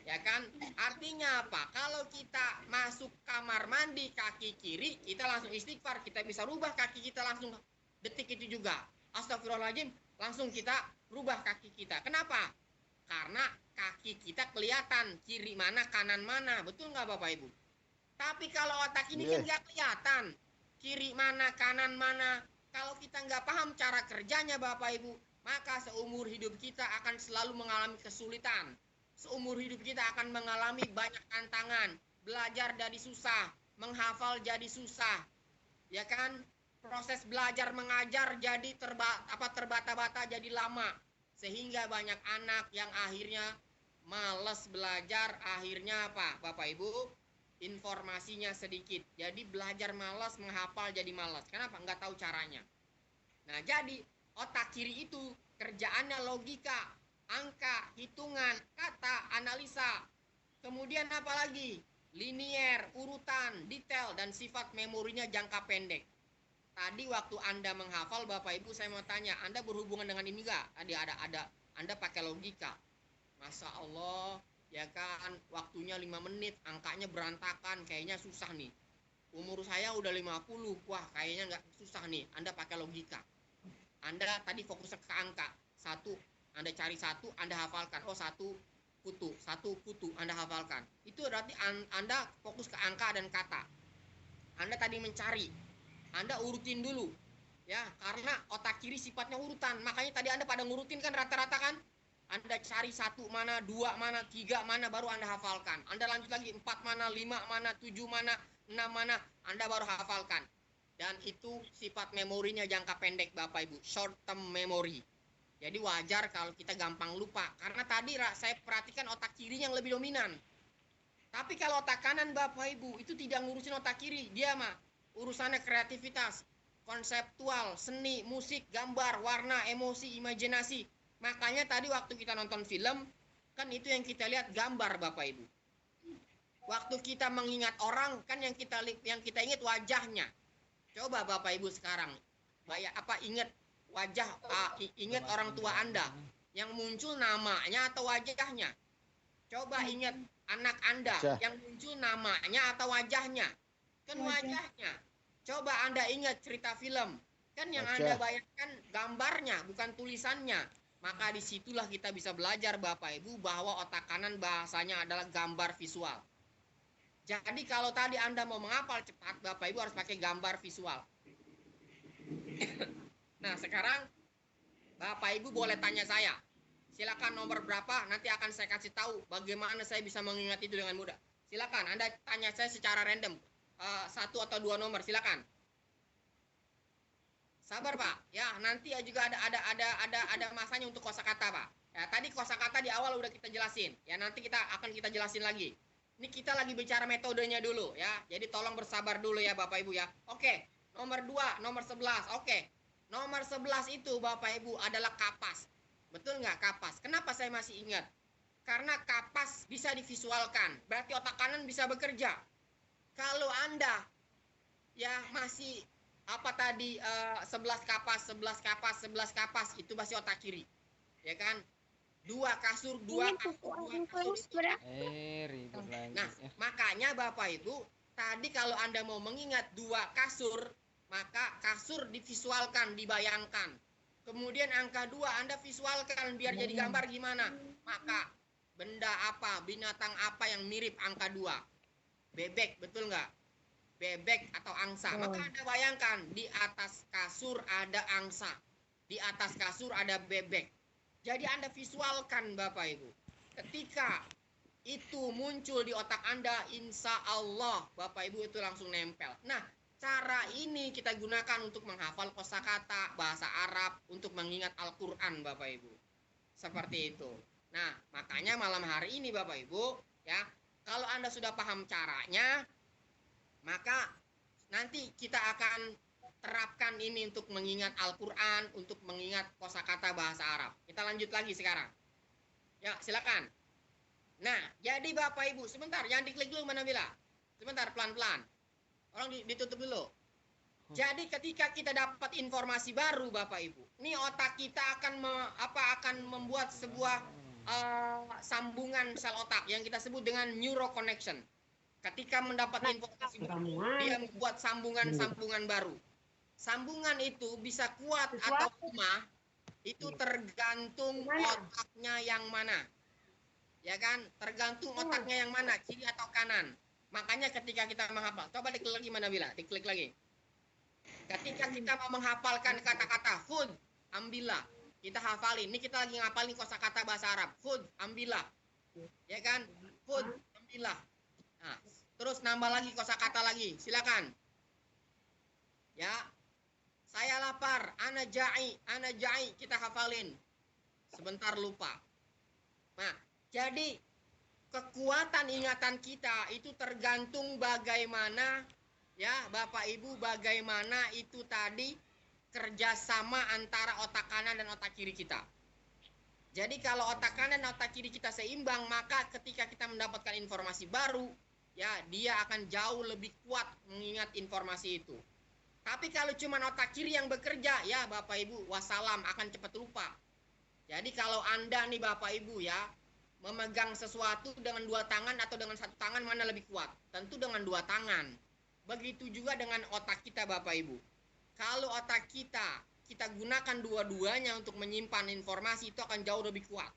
Ya kan? Artinya apa? Kalau kita masuk kamar mandi kaki kiri, kita langsung istighfar, kita bisa rubah kaki kita langsung detik itu juga. Astagfirullahaladzim, langsung kita rubah kaki kita. Kenapa? Karena kaki kita kelihatan kiri mana, kanan mana. Betul nggak Bapak Ibu? Tapi kalau otak ini kan nggak kelihatan kiri mana, kanan mana. Kalau kita nggak paham cara kerjanya Bapak Ibu, maka seumur hidup kita akan selalu mengalami kesulitan. Seumur hidup kita akan mengalami banyak tantangan. Belajar jadi susah, menghafal jadi susah. Ya kan? Proses belajar mengajar jadi terbata-bata, jadi lama. Sehingga banyak anak yang akhirnya malas belajar, akhirnya apa Bapak Ibu? Informasinya sedikit. Jadi belajar malas, menghafal jadi malas. Kenapa? Nggak tahu caranya. Nah jadi otak kiri itu kerjaannya logika. angka, hitungan, kata, analisa. Kemudian apa lagi? Linier, urutan, detail, dan sifat memorinya jangka pendek. Tadi waktu Anda menghafal, Bapak Ibu, saya mau tanya, Anda berhubungan dengan ini enggak? Tadi ada Anda pakai logika. Masya Allah, ya kan, waktunya 5 menit, angkanya berantakan, kayaknya susah nih. Umur saya udah 50, wah kayaknya nggak susah nih. Anda pakai logika. Anda tadi fokus ke angka. Satu, Anda cari satu, Anda hafalkan. Oh, satu kutu, Anda hafalkan. Itu berarti Anda fokus ke angka dan kata. Anda tadi mencari, Anda urutin dulu. Ya, karena otak kiri sifatnya urutan. Makanya tadi Anda pada ngurutin kan rata-rata kan? Anda cari satu mana, dua mana, tiga mana, baru Anda hafalkan. Anda lanjut lagi, 4 mana, 5 mana, 7 mana, 6 mana, Anda baru hafalkan. Dan itu sifat memorinya jangka pendek, Bapak Ibu, short term memory. Jadi wajar kalau kita gampang lupa, karena tadi saya perhatikan otak kiri yang lebih dominan. Tapi kalau otak kanan, Bapak Ibu, itu tidak ngurusin otak kiri, dia mah urusannya kreativitas, konseptual, seni, musik, gambar, warna, emosi, imajinasi. Makanya tadi waktu kita nonton film, kan itu yang kita lihat gambar, Bapak Ibu. Waktu kita mengingat orang, kan yang kita ingat wajahnya. Coba Bapak Ibu sekarang, ingat wajah, ingat orang tua Anda, yang muncul namanya atau wajahnya. Coba ingat anak Anda, yang muncul namanya atau wajahnya. Kan wajahnya. Coba Anda ingat cerita film, kan yang Anda bayangkan gambarnya, bukan tulisannya. Maka disitulah kita bisa belajar, Bapak Ibu, bahwa otak kanan bahasanya adalah gambar visual. Jadi kalau tadi Anda mau menghafal cepat, Bapak Ibu harus pakai gambar visual. Nah, sekarang Bapak Ibu boleh tanya saya. Silakan nomor berapa, nanti akan saya kasih tahu bagaimana saya bisa mengingat itu dengan mudah. Silakan Anda tanya saya secara random. 1 atau 2 nomor, silakan. Sabar, Pak. Ya, nanti juga ada masanya untuk kosakata, Pak. Ya, tadi kosakata di awal udah kita jelasin. Ya, nanti kita jelasin lagi. Ini kita lagi bicara metodenya dulu ya. Jadi tolong bersabar dulu ya Bapak Ibu ya. Oke, nomor 2, nomor 11. Oke. Nomor 11 itu Bapak Ibu adalah kapas. Betul nggak kapas? Kenapa saya masih ingat? Karena kapas bisa divisualkan. Berarti otak kanan bisa bekerja. Kalau Anda ya masih 11 kapas itu masih otak kiri. Ya kan? 2 kasur. Ribut lagi. Nah, makanya Bapak Ibu, tadi kalau Anda mau mengingat 2 kasur, maka kasur divisualkan, dibayangkan. Kemudian angka 2 Anda visualkan biar jadi gambar gimana. Maka benda apa, binatang apa yang mirip angka 2? Bebek, betul nggak? Bebek atau angsa. Maka Anda bayangkan, di atas kasur ada angsa. Di atas kasur ada bebek. Jadi Anda visualkan Bapak Ibu. Ketika itu muncul di otak Anda, insya Allah Bapak Ibu itu langsung nempel. Nah, cara ini kita gunakan untuk menghafal kosakata bahasa Arab, untuk mengingat Al-Quran Bapak Ibu. Seperti itu. Nah, makanya malam hari ini Bapak Ibu, ya, kalau Anda sudah paham caranya, maka nanti kita akan terapkan ini untuk mengingat Al-Quran, untuk mengingat kosakata bahasa Arab. Kita lanjut lagi sekarang. Ya, silakan. Nah, jadi Bapak Ibu, sebentar, jangan diklik dulu Mana Bila. Sebentar, pelan-pelan. Orang ditutup dulu. Jadi ketika kita dapat informasi baru Bapak Ibu, ini otak kita akan membuat sebuah sambungan sel otak yang kita sebut dengan neuroconnection. Ketika mendapat informasi baru, dia membuat sambungan-sambungan baru. Sambungan itu bisa kuat atau lemah, itu tergantung otaknya yang mana. Ya kan? Tergantung otaknya yang mana, kiri atau kanan. Makanya ketika kita menghafal, coba diklik lagi Mana Bila, diklik lagi. Ketika kita mau menghafalkan kata-kata food, ambillah. Kita hafalin, ini kita lagi ngapalin kosakata bahasa Arab. Food, ambillah. Ya kan? Food, ambillah. Nah, terus nambah lagi kosakata lagi, silakan. Ya. Saya lapar, ana ja'i, kita hafalin. Sebentar lupa. Nah, jadi kekuatan ingatan kita itu tergantung bagaimana, ya Bapak Ibu, bagaimana itu tadi kerjasama antara otak kanan dan otak kiri kita. Jadi kalau otak kanan dan otak kiri kita seimbang, maka ketika kita mendapatkan informasi baru, ya dia akan jauh lebih kuat mengingat informasi itu. Tapi kalau cuma otak kiri yang bekerja, ya Bapak Ibu, wassalam, akan cepat lupa. Jadi kalau Anda nih Bapak Ibu ya, memegang sesuatu dengan 2 tangan atau dengan 1 tangan, mana lebih kuat? Tentu dengan 2 tangan. Begitu juga dengan otak kita Bapak Ibu. Kalau otak kita gunakan dua-duanya untuk menyimpan informasi, itu akan jauh lebih kuat.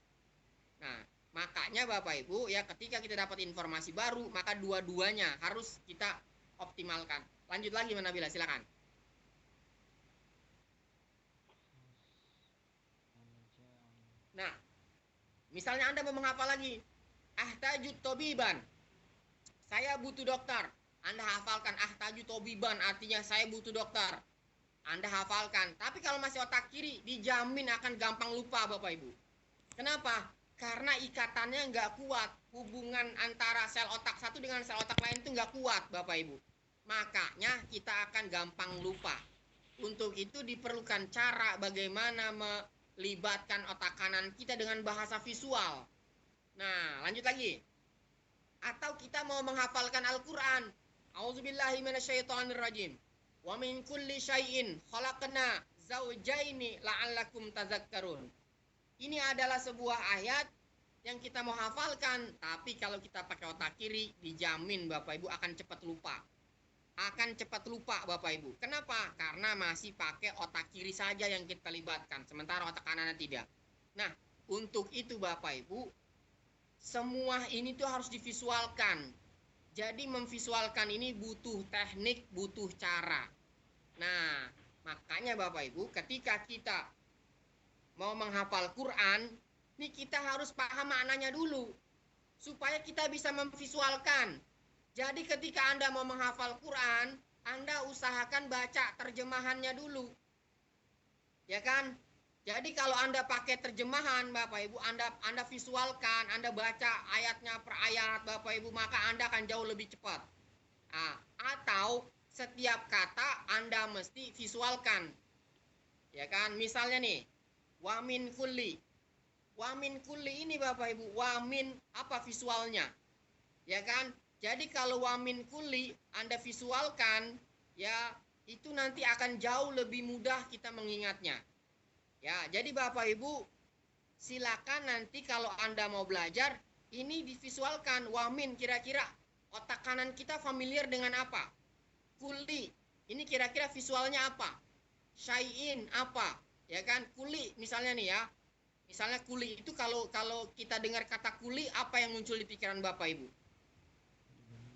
Nah, makanya Bapak Ibu ya, ketika kita dapat informasi baru, maka dua-duanya harus kita optimalkan. Lanjut lagi Mbak Nabila, silakan. Nah, misalnya Anda mau menghafal lagi, ahtajut tobiban, saya butuh dokter. Anda hafalkan ahtajut tobiban, artinya saya butuh dokter. Anda hafalkan. Tapi kalau masih otak kiri, dijamin akan gampang lupa Bapak Ibu. Kenapa? Karena ikatannya nggak kuat. Hubungan antara sel otak satu dengan sel otak lain itu nggak kuat Bapak Ibu. Makanya kita akan gampang lupa. Untuk itu diperlukan cara bagaimana melibatkan otak kanan kita dengan bahasa visual. Nah, lanjut lagi. Atau kita mau menghafalkan Al-Quran. A'udzubillahi minasyaitonirrajim. Wa min kulli syai'in khalaqna zawjaini la'allakum tazakkarun. Ini adalah sebuah ayat yang kita mau hafalkan, tapi kalau kita pakai otak kiri, dijamin Bapak Ibu akan cepat lupa. Akan cepat lupa Bapak Ibu. Kenapa? Karena masih pakai otak kiri saja yang kita libatkan, sementara otak kanannya tidak. Nah, untuk itu Bapak Ibu, semua ini tuh harus divisualkan. Jadi memvisualkan ini butuh teknik, butuh cara. Nah, makanya Bapak Ibu, ketika kita mau menghafal Quran, ini kita harus paham maknanya dulu, supaya kita bisa memvisualkan. Jadi ketika Anda mau menghafal Quran, Anda usahakan baca terjemahannya dulu. Ya kan? Jadi kalau Anda pakai terjemahan Bapak Ibu, Anda visualkan, Anda baca ayatnya per ayat Bapak Ibu, maka Anda akan jauh lebih cepat. Nah, atau setiap kata Anda mesti visualkan. Ya kan? Misalnya nih, wamin kulli. Wamin kulli ini Bapak Ibu, wamin apa visualnya? Ya kan? Jadi kalau wamin kulli Anda visualkan, ya itu nanti akan jauh lebih mudah kita mengingatnya. Ya, jadi Bapak Ibu silakan nanti kalau Anda mau belajar, ini divisualkan. Wamin, kira-kira otak kanan kita familiar dengan apa? Kuli, ini kira-kira visualnya apa? Syai'in apa? Ya kan? Kuli misalnya nih ya. Misalnya kuli itu kalau kita dengar kata kuli, apa yang muncul di pikiran Bapak Ibu?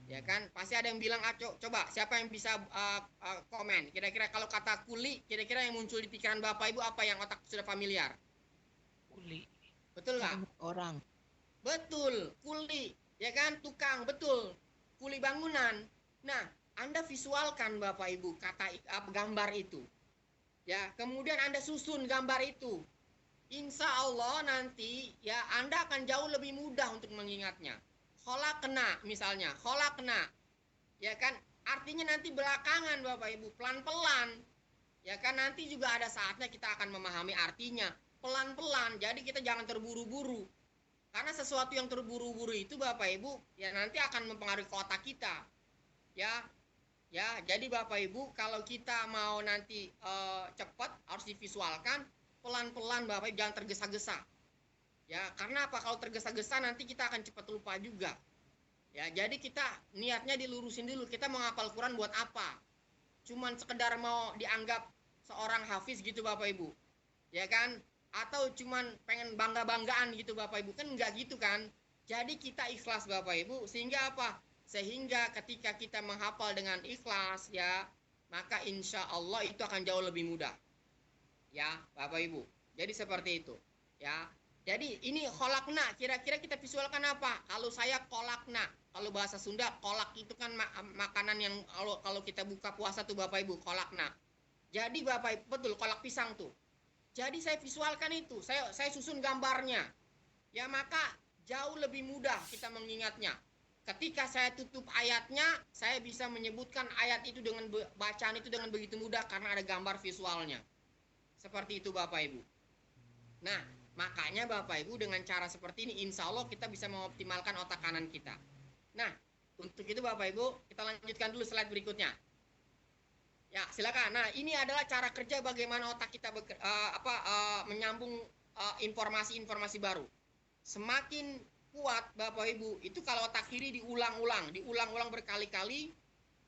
Ya kan? Pasti ada yang bilang, coba siapa yang bisa komen. Kira-kira kalau kata kuli, kira-kira yang muncul di pikiran Bapak Ibu apa yang otak sudah familiar? Kuli. Betul nggak? Orang. Betul, kuli. Ya kan? Tukang, betul. Kuli bangunan. Nah, Anda visualkan Bapak Ibu kata gambar itu. Ya, kemudian Anda susun gambar itu. Insya Allah nanti ya Anda akan jauh lebih mudah untuk mengingatnya. Kholakna misalnya, kholakna, ya kan, artinya nanti belakangan Bapak Ibu, pelan-pelan, ya kan, nanti juga ada saatnya kita akan memahami artinya, pelan-pelan, jadi kita jangan terburu-buru, karena sesuatu yang terburu-buru itu Bapak Ibu, ya nanti akan mempengaruhi otak kita, ya, jadi Bapak Ibu, kalau kita mau nanti cepat, harus divisualkan, pelan-pelan Bapak Ibu, jangan tergesa-gesa. Ya, karena apa? Kalau tergesa-gesa nanti kita akan cepat lupa juga. Ya, jadi kita niatnya dilurusin dulu. Kita mau ngapal Quran buat apa? Cuman sekedar mau dianggap seorang hafiz gitu Bapak Ibu. Ya kan? Atau cuman pengen bangga-banggaan gitu Bapak Ibu. Kan enggak gitu kan? Jadi kita ikhlas Bapak Ibu. Sehingga apa? Sehingga ketika kita menghafal dengan ikhlas ya, maka insya Allah itu akan jauh lebih mudah. Ya, Bapak Ibu. Jadi seperti itu. Ya. Jadi ini kolakna, kira-kira kita visualkan apa? Kalau saya kolakna, kalau bahasa Sunda kolak itu kan makanan yang kalau kita buka puasa tuh Bapak Ibu, kolakna. Jadi Bapak Ibu, betul, kolak pisang tuh. Jadi saya visualkan itu, saya susun gambarnya. Ya maka jauh lebih mudah kita mengingatnya. Ketika saya tutup ayatnya, saya bisa menyebutkan ayat itu dengan bacaan itu dengan begitu mudah karena ada gambar visualnya. Seperti itu Bapak Ibu. Nah, Makanya Bapak Ibu dengan cara seperti ini insya Allah kita bisa mengoptimalkan otak kanan kita. Nah, untuk itu Bapak Ibu kita lanjutkan dulu slide berikutnya. Ya, silakan. Nah, ini adalah cara kerja bagaimana otak kita menyambung informasi-informasi baru. Semakin kuat Bapak Ibu, itu kalau otak kiri diulang-ulang berkali-kali,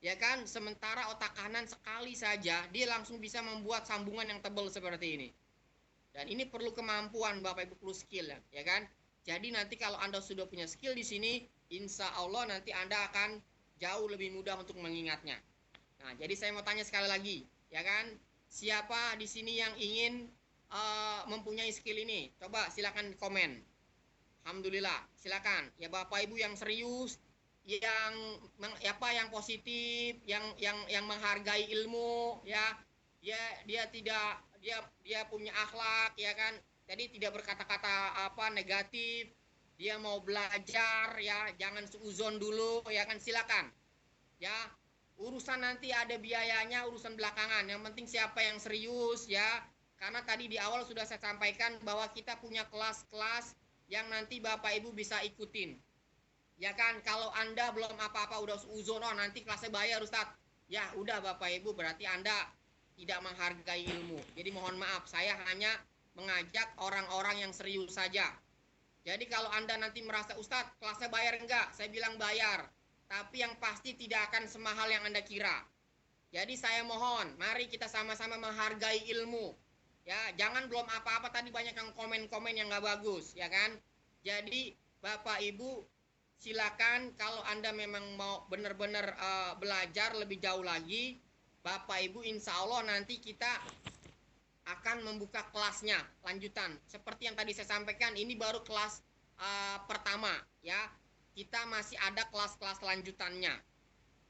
ya kan? Sementara otak kanan sekali saja dia langsung bisa membuat sambungan yang tebal seperti ini. Dan ini perlu kemampuan Bapak Ibu, perlu skill ya kan? Jadi nanti kalau Anda sudah punya skill di sini, insya Allah nanti Anda akan jauh lebih mudah untuk mengingatnya. Nah, jadi saya mau tanya sekali lagi, ya kan? Siapa di sini yang ingin mempunyai skill ini? Coba silakan komen. Alhamdulillah, silakan. Ya Bapak Ibu yang serius, yang positif, yang menghargai ilmu, ya. Dia punya akhlak, ya kan? Jadi tidak berkata-kata negatif. Dia mau belajar, ya, jangan suuzon dulu, ya kan? Silakan. Ya. Urusan nanti ada biayanya, urusan belakangan. Yang penting siapa yang serius, ya. Karena tadi di awal sudah saya sampaikan bahwa kita punya kelas-kelas yang nanti Bapak Ibu bisa ikutin. Ya kan, kalau Anda belum apa-apa udah uzon, nanti kelasnya bayar Ustadz. Ya udah Bapak Ibu, berarti Anda tidak menghargai ilmu. Jadi mohon maaf, saya hanya mengajak orang-orang yang serius saja. Jadi kalau Anda nanti merasa Ustadz kelasnya bayar enggak? Saya bilang bayar. Tapi yang pasti tidak akan semahal yang Anda kira. Jadi saya mohon, mari kita sama-sama menghargai ilmu. Ya, jangan belum apa-apa tadi banyak yang komen-komen yang nggak bagus, ya kan? Jadi Bapak Ibu silakan kalau Anda memang mau benar-benar belajar lebih jauh lagi, Bapak Ibu insya Allah nanti kita akan membuka kelasnya lanjutan. Seperti yang tadi saya sampaikan, ini baru kelas pertama, ya. Kita masih ada kelas-kelas lanjutannya.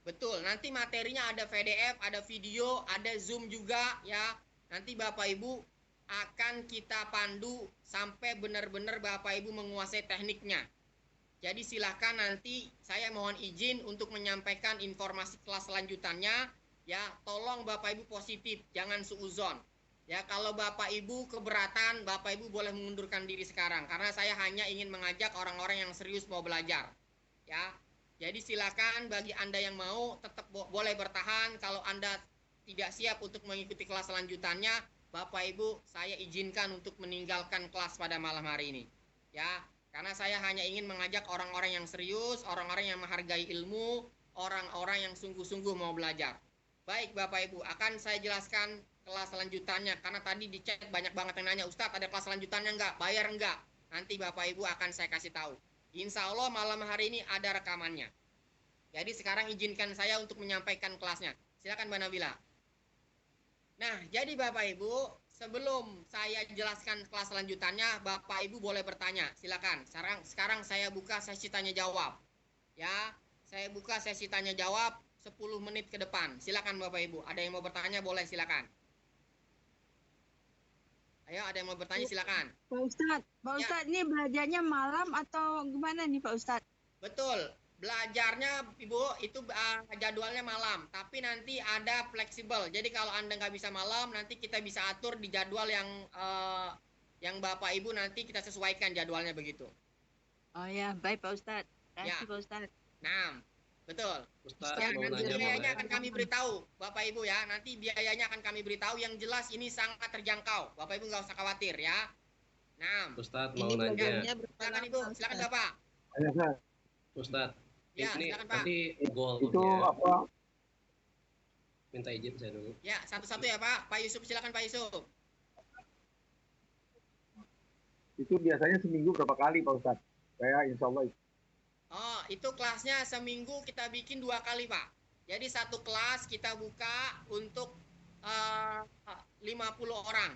Betul, nanti materinya ada PDF, ada video, ada Zoom juga, ya. Nanti Bapak Ibu akan kita pandu sampai benar-benar Bapak Ibu menguasai tekniknya. Jadi silakan nanti saya mohon izin untuk menyampaikan informasi kelas lanjutannya, ya. Tolong Bapak Ibu positif, jangan suuzon. Ya, kalau Bapak Ibu keberatan, Bapak Ibu boleh mengundurkan diri sekarang karena saya hanya ingin mengajak orang-orang yang serius mau belajar. Ya. Jadi silakan bagi Anda yang mau tetap boleh bertahan. Kalau Anda tidak siap untuk mengikuti kelas lanjutannya, Bapak Ibu saya izinkan untuk meninggalkan kelas pada malam hari ini. Ya, karena saya hanya ingin mengajak orang-orang yang serius, orang-orang yang menghargai ilmu, orang-orang yang sungguh-sungguh mau belajar. Baik Bapak Ibu, akan saya jelaskan kelas lanjutannya karena tadi di chat banyak banget yang nanya, Ustadz ada kelas lanjutannya enggak? Bayar enggak? Nanti Bapak Ibu akan saya kasih tahu. Insya Allah malam hari ini ada rekamannya. Jadi sekarang izinkan saya untuk menyampaikan kelasnya. Silakan Mbak Nabila. Nah, jadi Bapak Ibu, sebelum saya jelaskan kelas lanjutannya, Bapak Ibu boleh bertanya. Silakan. Sekarang saya buka sesi tanya jawab. Ya, saya buka sesi tanya jawab 10 menit ke depan. Silakan Bapak Ibu. Ada yang mau bertanya boleh silakan. Ayo, ada yang mau bertanya silakan. Pak Ustadz, ini belajarnya malam atau gimana nih Pak Ustadz? Betul, belajarnya Ibu itu jadwalnya malam, tapi nanti ada fleksibel. Jadi kalau Anda nggak bisa malam, nanti kita bisa atur di jadwal yang Bapak Ibu nanti kita sesuaikan jadwalnya begitu. Oh ya, baik Pak Ustadz. Terima kasih Pak Ustadz. Nah, betul. Ustadz, Ya, mau nanti nanya biayanya boleh? akan kami beritahu, Bapak Ibu ya. Nanti biayanya akan kami beritahu. Yang jelas ini sangat terjangkau. Bapak Ibu nggak usah khawatir ya. Nah, Ustadz mau nanya. silakan Ibu, silakan Bapak. Ustadz, Ya, ini silakan, Pak. nanti Itu goalnya apa? minta izin saya dulu. Ya, satu-satu ya Pak. Pak Yusuf, silakan Pak Yusuf. Itu biasanya seminggu berapa kali Pak Ustadz? Saya insya Allah. Oh, itu kelasnya seminggu kita bikin 2 kali, Pak. Jadi satu kelas kita buka untuk 50 orang.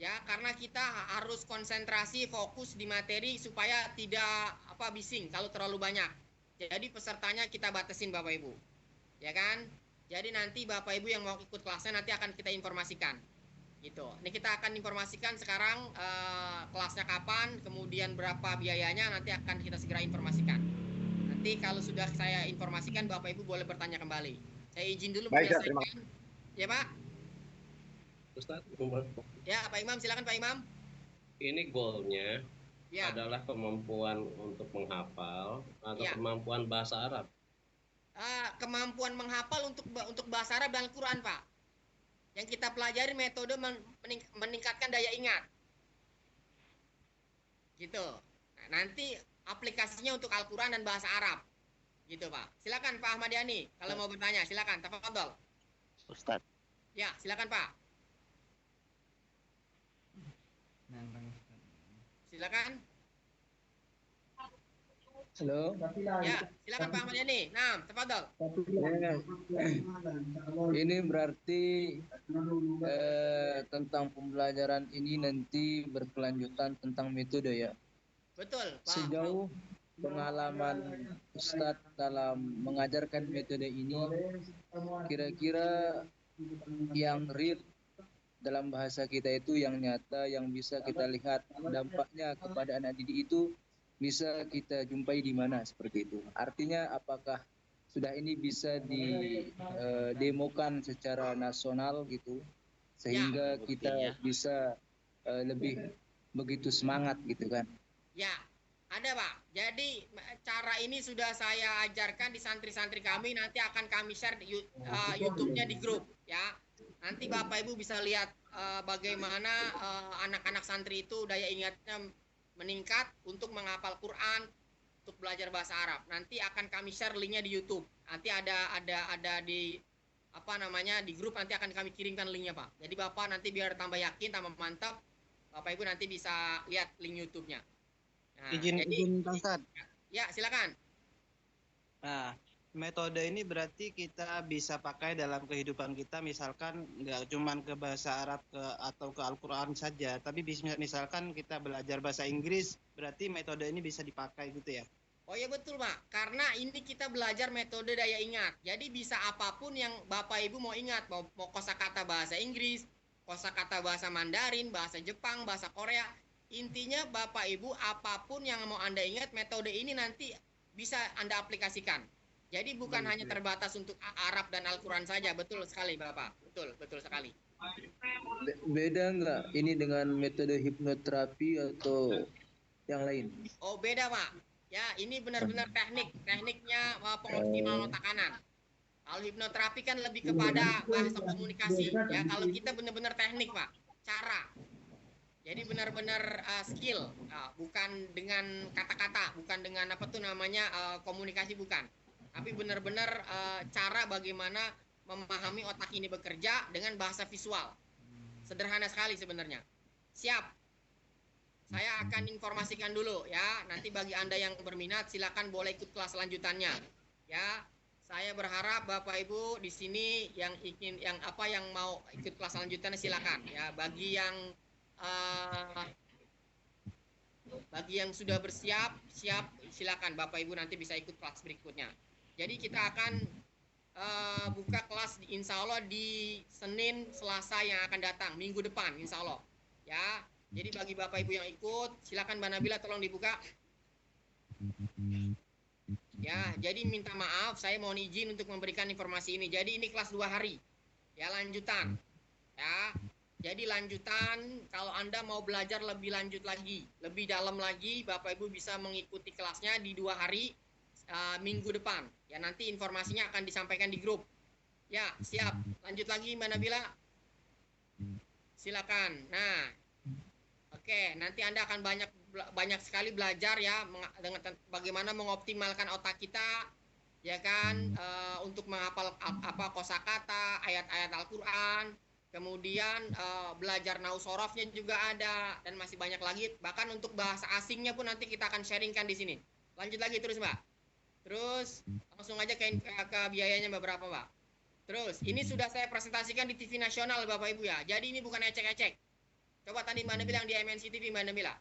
Ya, karena kita harus konsentrasi fokus di materi supaya tidak bising kalau terlalu banyak. Jadi pesertanya kita batasin Bapak Ibu. Ya kan? Jadi nanti Bapak Ibu yang mau ikut kelasnya nanti akan kita informasikan. Gitu. Ini kita akan informasikan sekarang kelasnya kapan, kemudian berapa biayanya, nanti akan kita segera informasikan. Nanti kalau sudah saya informasikan, Bapak Ibu boleh bertanya kembali. Saya izin dulu menyelesaikan. Ya Pak? Ustadz, Ya Pak Imam, silakan Pak Imam. ini goalnya Ya, adalah kemampuan untuk menghafal atau Ya. kemampuan bahasa Arab? kemampuan menghafal untuk bahasa Arab dan Al-Quran, Pak. Yang kita pelajari metode meningkatkan daya ingat. Gitu. Nah, nanti aplikasinya untuk Al-Quran dan bahasa Arab. Gitu, Pak. Silakan Pak Ahmad Yani kalau mau bertanya, silakan. Tafadhol. Ustadz. Ya, silakan Pak. Silakan. Halo. Ya, silakan Pak Ahmad Yani. Nah, tafadhol. Ini berarti tentang pembelajaran ini nanti berkelanjutan tentang metode ya. Betul, Pak. Sejauh pengalaman Ustadz dalam mengajarkan metode ini, kira-kira yang real dalam bahasa kita itu yang nyata, yang bisa kita lihat dampaknya kepada anak didik itu bisa kita jumpai di mana seperti itu. Artinya apakah sudah ini bisa didemokan secara nasional gitu, sehingga kita bisa lebih begitu semangat gitu kan? Ya, ada Pak. Jadi cara ini sudah saya ajarkan di santri-santri kami. Nanti akan kami share di YouTube-nya di grup ya. Nanti Bapak Ibu bisa lihat bagaimana anak-anak santri itu daya ingatnya meningkat untuk menghafal Quran, untuk belajar bahasa Arab. Nanti akan kami share linknya di YouTube. Nanti ada di di grup, nanti akan kami kirimkan linknya Pak. Jadi Bapak nanti biar tambah yakin, tambah mantap, Bapak Ibu nanti bisa lihat link YouTube-nya. Nah, Izin Pak Ustadz. Ya, silakan. Nah, metode ini berarti kita bisa pakai dalam kehidupan kita, misalkan nggak cuman ke bahasa Arab atau ke Al-Quran saja, tapi misalkan kita belajar bahasa Inggris, berarti metode ini bisa dipakai gitu ya? Oh ya betul Pak, karena ini kita belajar metode daya ingat. Jadi bisa apapun yang Bapak Ibu mau ingat, mau kosakata bahasa Inggris, kosakata bahasa Mandarin, bahasa Jepang, bahasa Korea. Intinya Bapak Ibu apapun yang mau Anda ingat, metode ini nanti bisa Anda aplikasikan. Jadi bukan hanya terbatas untuk Arab dan Al-Quran saja. Betul sekali Bapak, betul sekali. Beda nggak ini dengan metode hipnoterapi atau yang lain? Oh beda Pak. Ya ini benar-benar tekniknya pengoptimalan otak kanan. Kalau hipnoterapi kan lebih kepada bahasa komunikasi. Ya kalau kita benar-benar teknik Pak, cara. Jadi benar-benar skill, bukan dengan kata-kata, bukan dengan komunikasi bukan. Tapi benar-benar cara bagaimana memahami otak ini bekerja dengan bahasa visual. Sederhana sekali sebenarnya. Siap. Saya akan informasikan dulu ya. Nanti bagi Anda yang berminat silakan boleh ikut kelas lanjutannya. Ya. Saya berharap Bapak Ibu di sini yang mau ikut kelas lanjutannya silakan ya. Bagi yang sudah siap silakan Bapak Ibu nanti bisa ikut kelas berikutnya. Jadi kita akan buka kelas insya Allah di Senin Selasa yang akan datang minggu depan insya Allah ya. Jadi bagi Bapak Ibu yang ikut silakan Mbak Nabila tolong dibuka ya. Jadi minta maaf saya mohon izin untuk memberikan informasi ini. Jadi ini kelas 2 hari ya, lanjutan ya. Jadi lanjutan, kalau Anda mau belajar lebih lanjut lagi, lebih dalam lagi, Bapak Ibu bisa mengikuti kelasnya di 2 hari minggu depan. Ya nanti informasinya akan disampaikan di grup. Ya siap. Lanjut lagi Mbak Nabila. Silakan. Nah, oke. Nanti Anda akan banyak sekali belajar ya dengan bagaimana mengoptimalkan otak kita, ya kan, untuk menghafal kosakata, ayat-ayat Al-Quran. Kemudian belajar nahwu sorofnya juga ada dan masih banyak lagi. Bahkan untuk bahasa asingnya pun nanti kita akan sharingkan di sini. Lanjut lagi terus Mbak. Terus langsung aja ke biayanya berapa Mbak. Terus ini sudah saya presentasikan di TV nasional Bapak Ibu ya. Jadi ini bukan ecek-ecek. Coba tadi Mbak Nabila yang di MNC TV Mbak Nabila.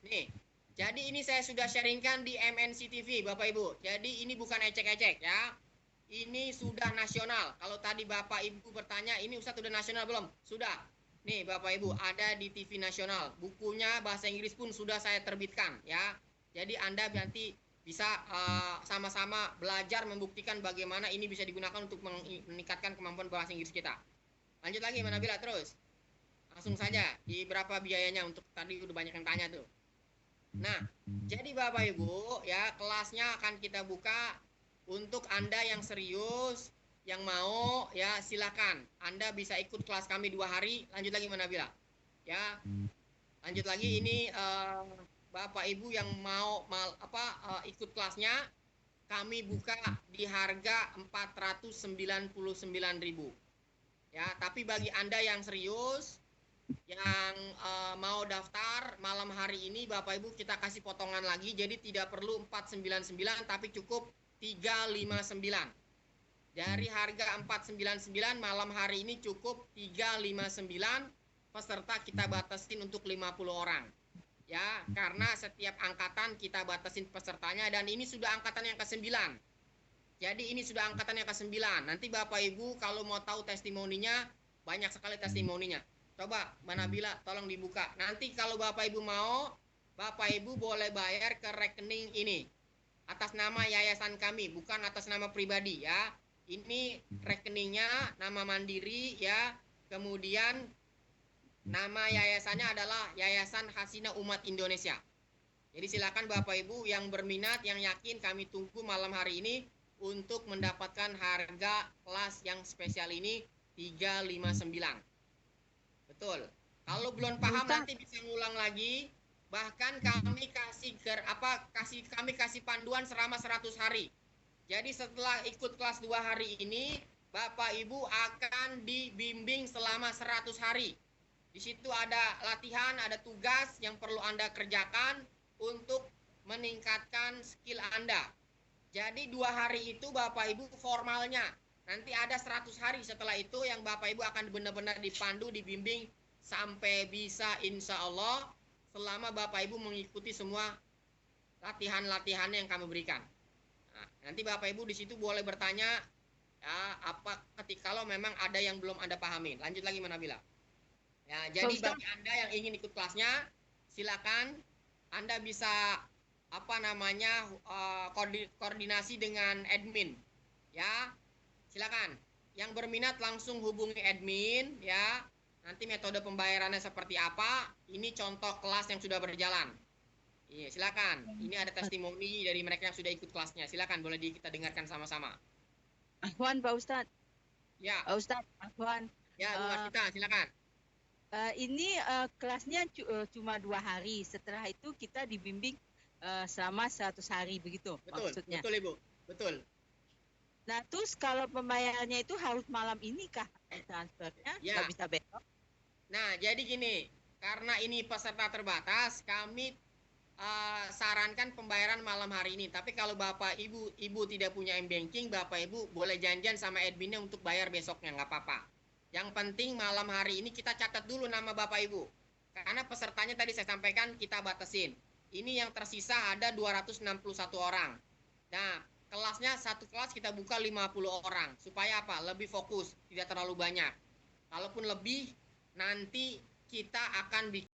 Nih. Jadi ini saya sudah sharingkan di MNC TV Bapak Ibu. Jadi ini bukan ecek-ecek ya. Ini sudah nasional. Kalau tadi Bapak Ibu bertanya, ini Ustadz sudah nasional belum? Sudah. Nih Bapak Ibu, ada di TV nasional. Bukunya bahasa Inggris pun sudah saya terbitkan ya. Jadi Anda nanti bisa sama-sama belajar membuktikan bagaimana ini bisa digunakan untuk meningkatkan kemampuan bahasa Inggris kita. Lanjut lagi Mbak Nabila terus. Langsung saja, di berapa biayanya untuk tadi udah banyak yang tanya tuh. Nah, jadi Bapak Ibu ya kelasnya akan kita buka untuk Anda yang serius, yang mau ya silakan. Anda bisa ikut kelas kami 2 hari. Lanjut lagi Mbak Nabila. Ya, lanjut lagi ini Bapak Ibu yang mau ikut kelasnya kami buka di harga 499.000. Ya, tapi bagi Anda yang serius yang mau daftar malam hari ini Bapak Ibu kita kasih potongan lagi jadi tidak perlu 499 tapi cukup 359. Dari harga 499 malam hari ini cukup 359, peserta kita batasin untuk 50 orang. Ya, karena setiap angkatan kita batasin pesertanya dan ini sudah angkatan yang ke-9. Jadi ini sudah angkatan yang ke-9. Nanti Bapak Ibu kalau mau tahu testimoninya banyak sekali testimoninya. Coba Mbak Nabila tolong dibuka. Nanti kalau Bapak Ibu mau, Bapak Ibu boleh bayar ke rekening ini. Atas nama yayasan kami, bukan atas nama pribadi ya. Ini rekeningnya nama mandiri ya. Kemudian nama yayasannya adalah Yayasan Hasina Umat Indonesia. Jadi silakan Bapak Ibu yang berminat, yang yakin kami tunggu malam hari ini untuk mendapatkan harga kelas yang spesial ini 359. Betul. Kalau belum paham nanti bisa ngulang lagi. Bahkan kami kasih panduan selama 100 hari. Jadi setelah ikut kelas 2 hari ini, Bapak Ibu akan dibimbing selama 100 hari. Di situ ada latihan, ada tugas yang perlu Anda kerjakan untuk meningkatkan skill Anda. Jadi 2 hari itu Bapak Ibu formalnya. Nanti ada 100 hari setelah itu yang Bapak Ibu akan benar-benar dipandu, dibimbing sampai bisa insya Allah selama Bapak Ibu mengikuti semua latihan-latihan yang kami berikan. Nah, nanti Bapak Ibu di situ boleh bertanya ya kalau memang ada yang belum Anda pahami. Lanjut lagi Mbak Nabila. Ya, jadi bagi Anda yang ingin ikut kelasnya silakan Anda bisa koordinasi dengan admin. Ya. Silakan. Yang berminat langsung hubungi admin ya. Nanti metode pembayarannya seperti apa? Ini contoh kelas yang sudah berjalan. Iya, silakan. Ini ada testimoni dari mereka yang sudah ikut kelasnya. Silakan boleh kita dengarkan sama-sama. Ahwan Pak Ustadz. Ya. Pak Ustadz, Ahwan. Ya, kita silakan. Ini kelasnya cuma 2 hari. Setelah itu kita dibimbing selama 100 hari begitu maksudnya. Betul Ibu. Betul. Nah, terus kalau pembayarannya itu harus malam ini kah transfernya? Ya. Nggak bisa besok? Nah, jadi gini, karena ini peserta terbatas, kami sarankan pembayaran malam hari ini. Tapi kalau Bapak Ibu tidak punya m-banking, Bapak Ibu boleh janjian sama adminnya untuk bayar besoknya, nggak apa-apa. Yang penting malam hari ini kita catat dulu nama Bapak Ibu. Karena pesertanya tadi saya sampaikan kita batasin. Ini yang tersisa ada 261 orang. Nah, kelasnya satu kelas kita buka 50 orang. Supaya apa? Lebih fokus, tidak terlalu banyak. Kalaupun lebih, nanti kita akan bikin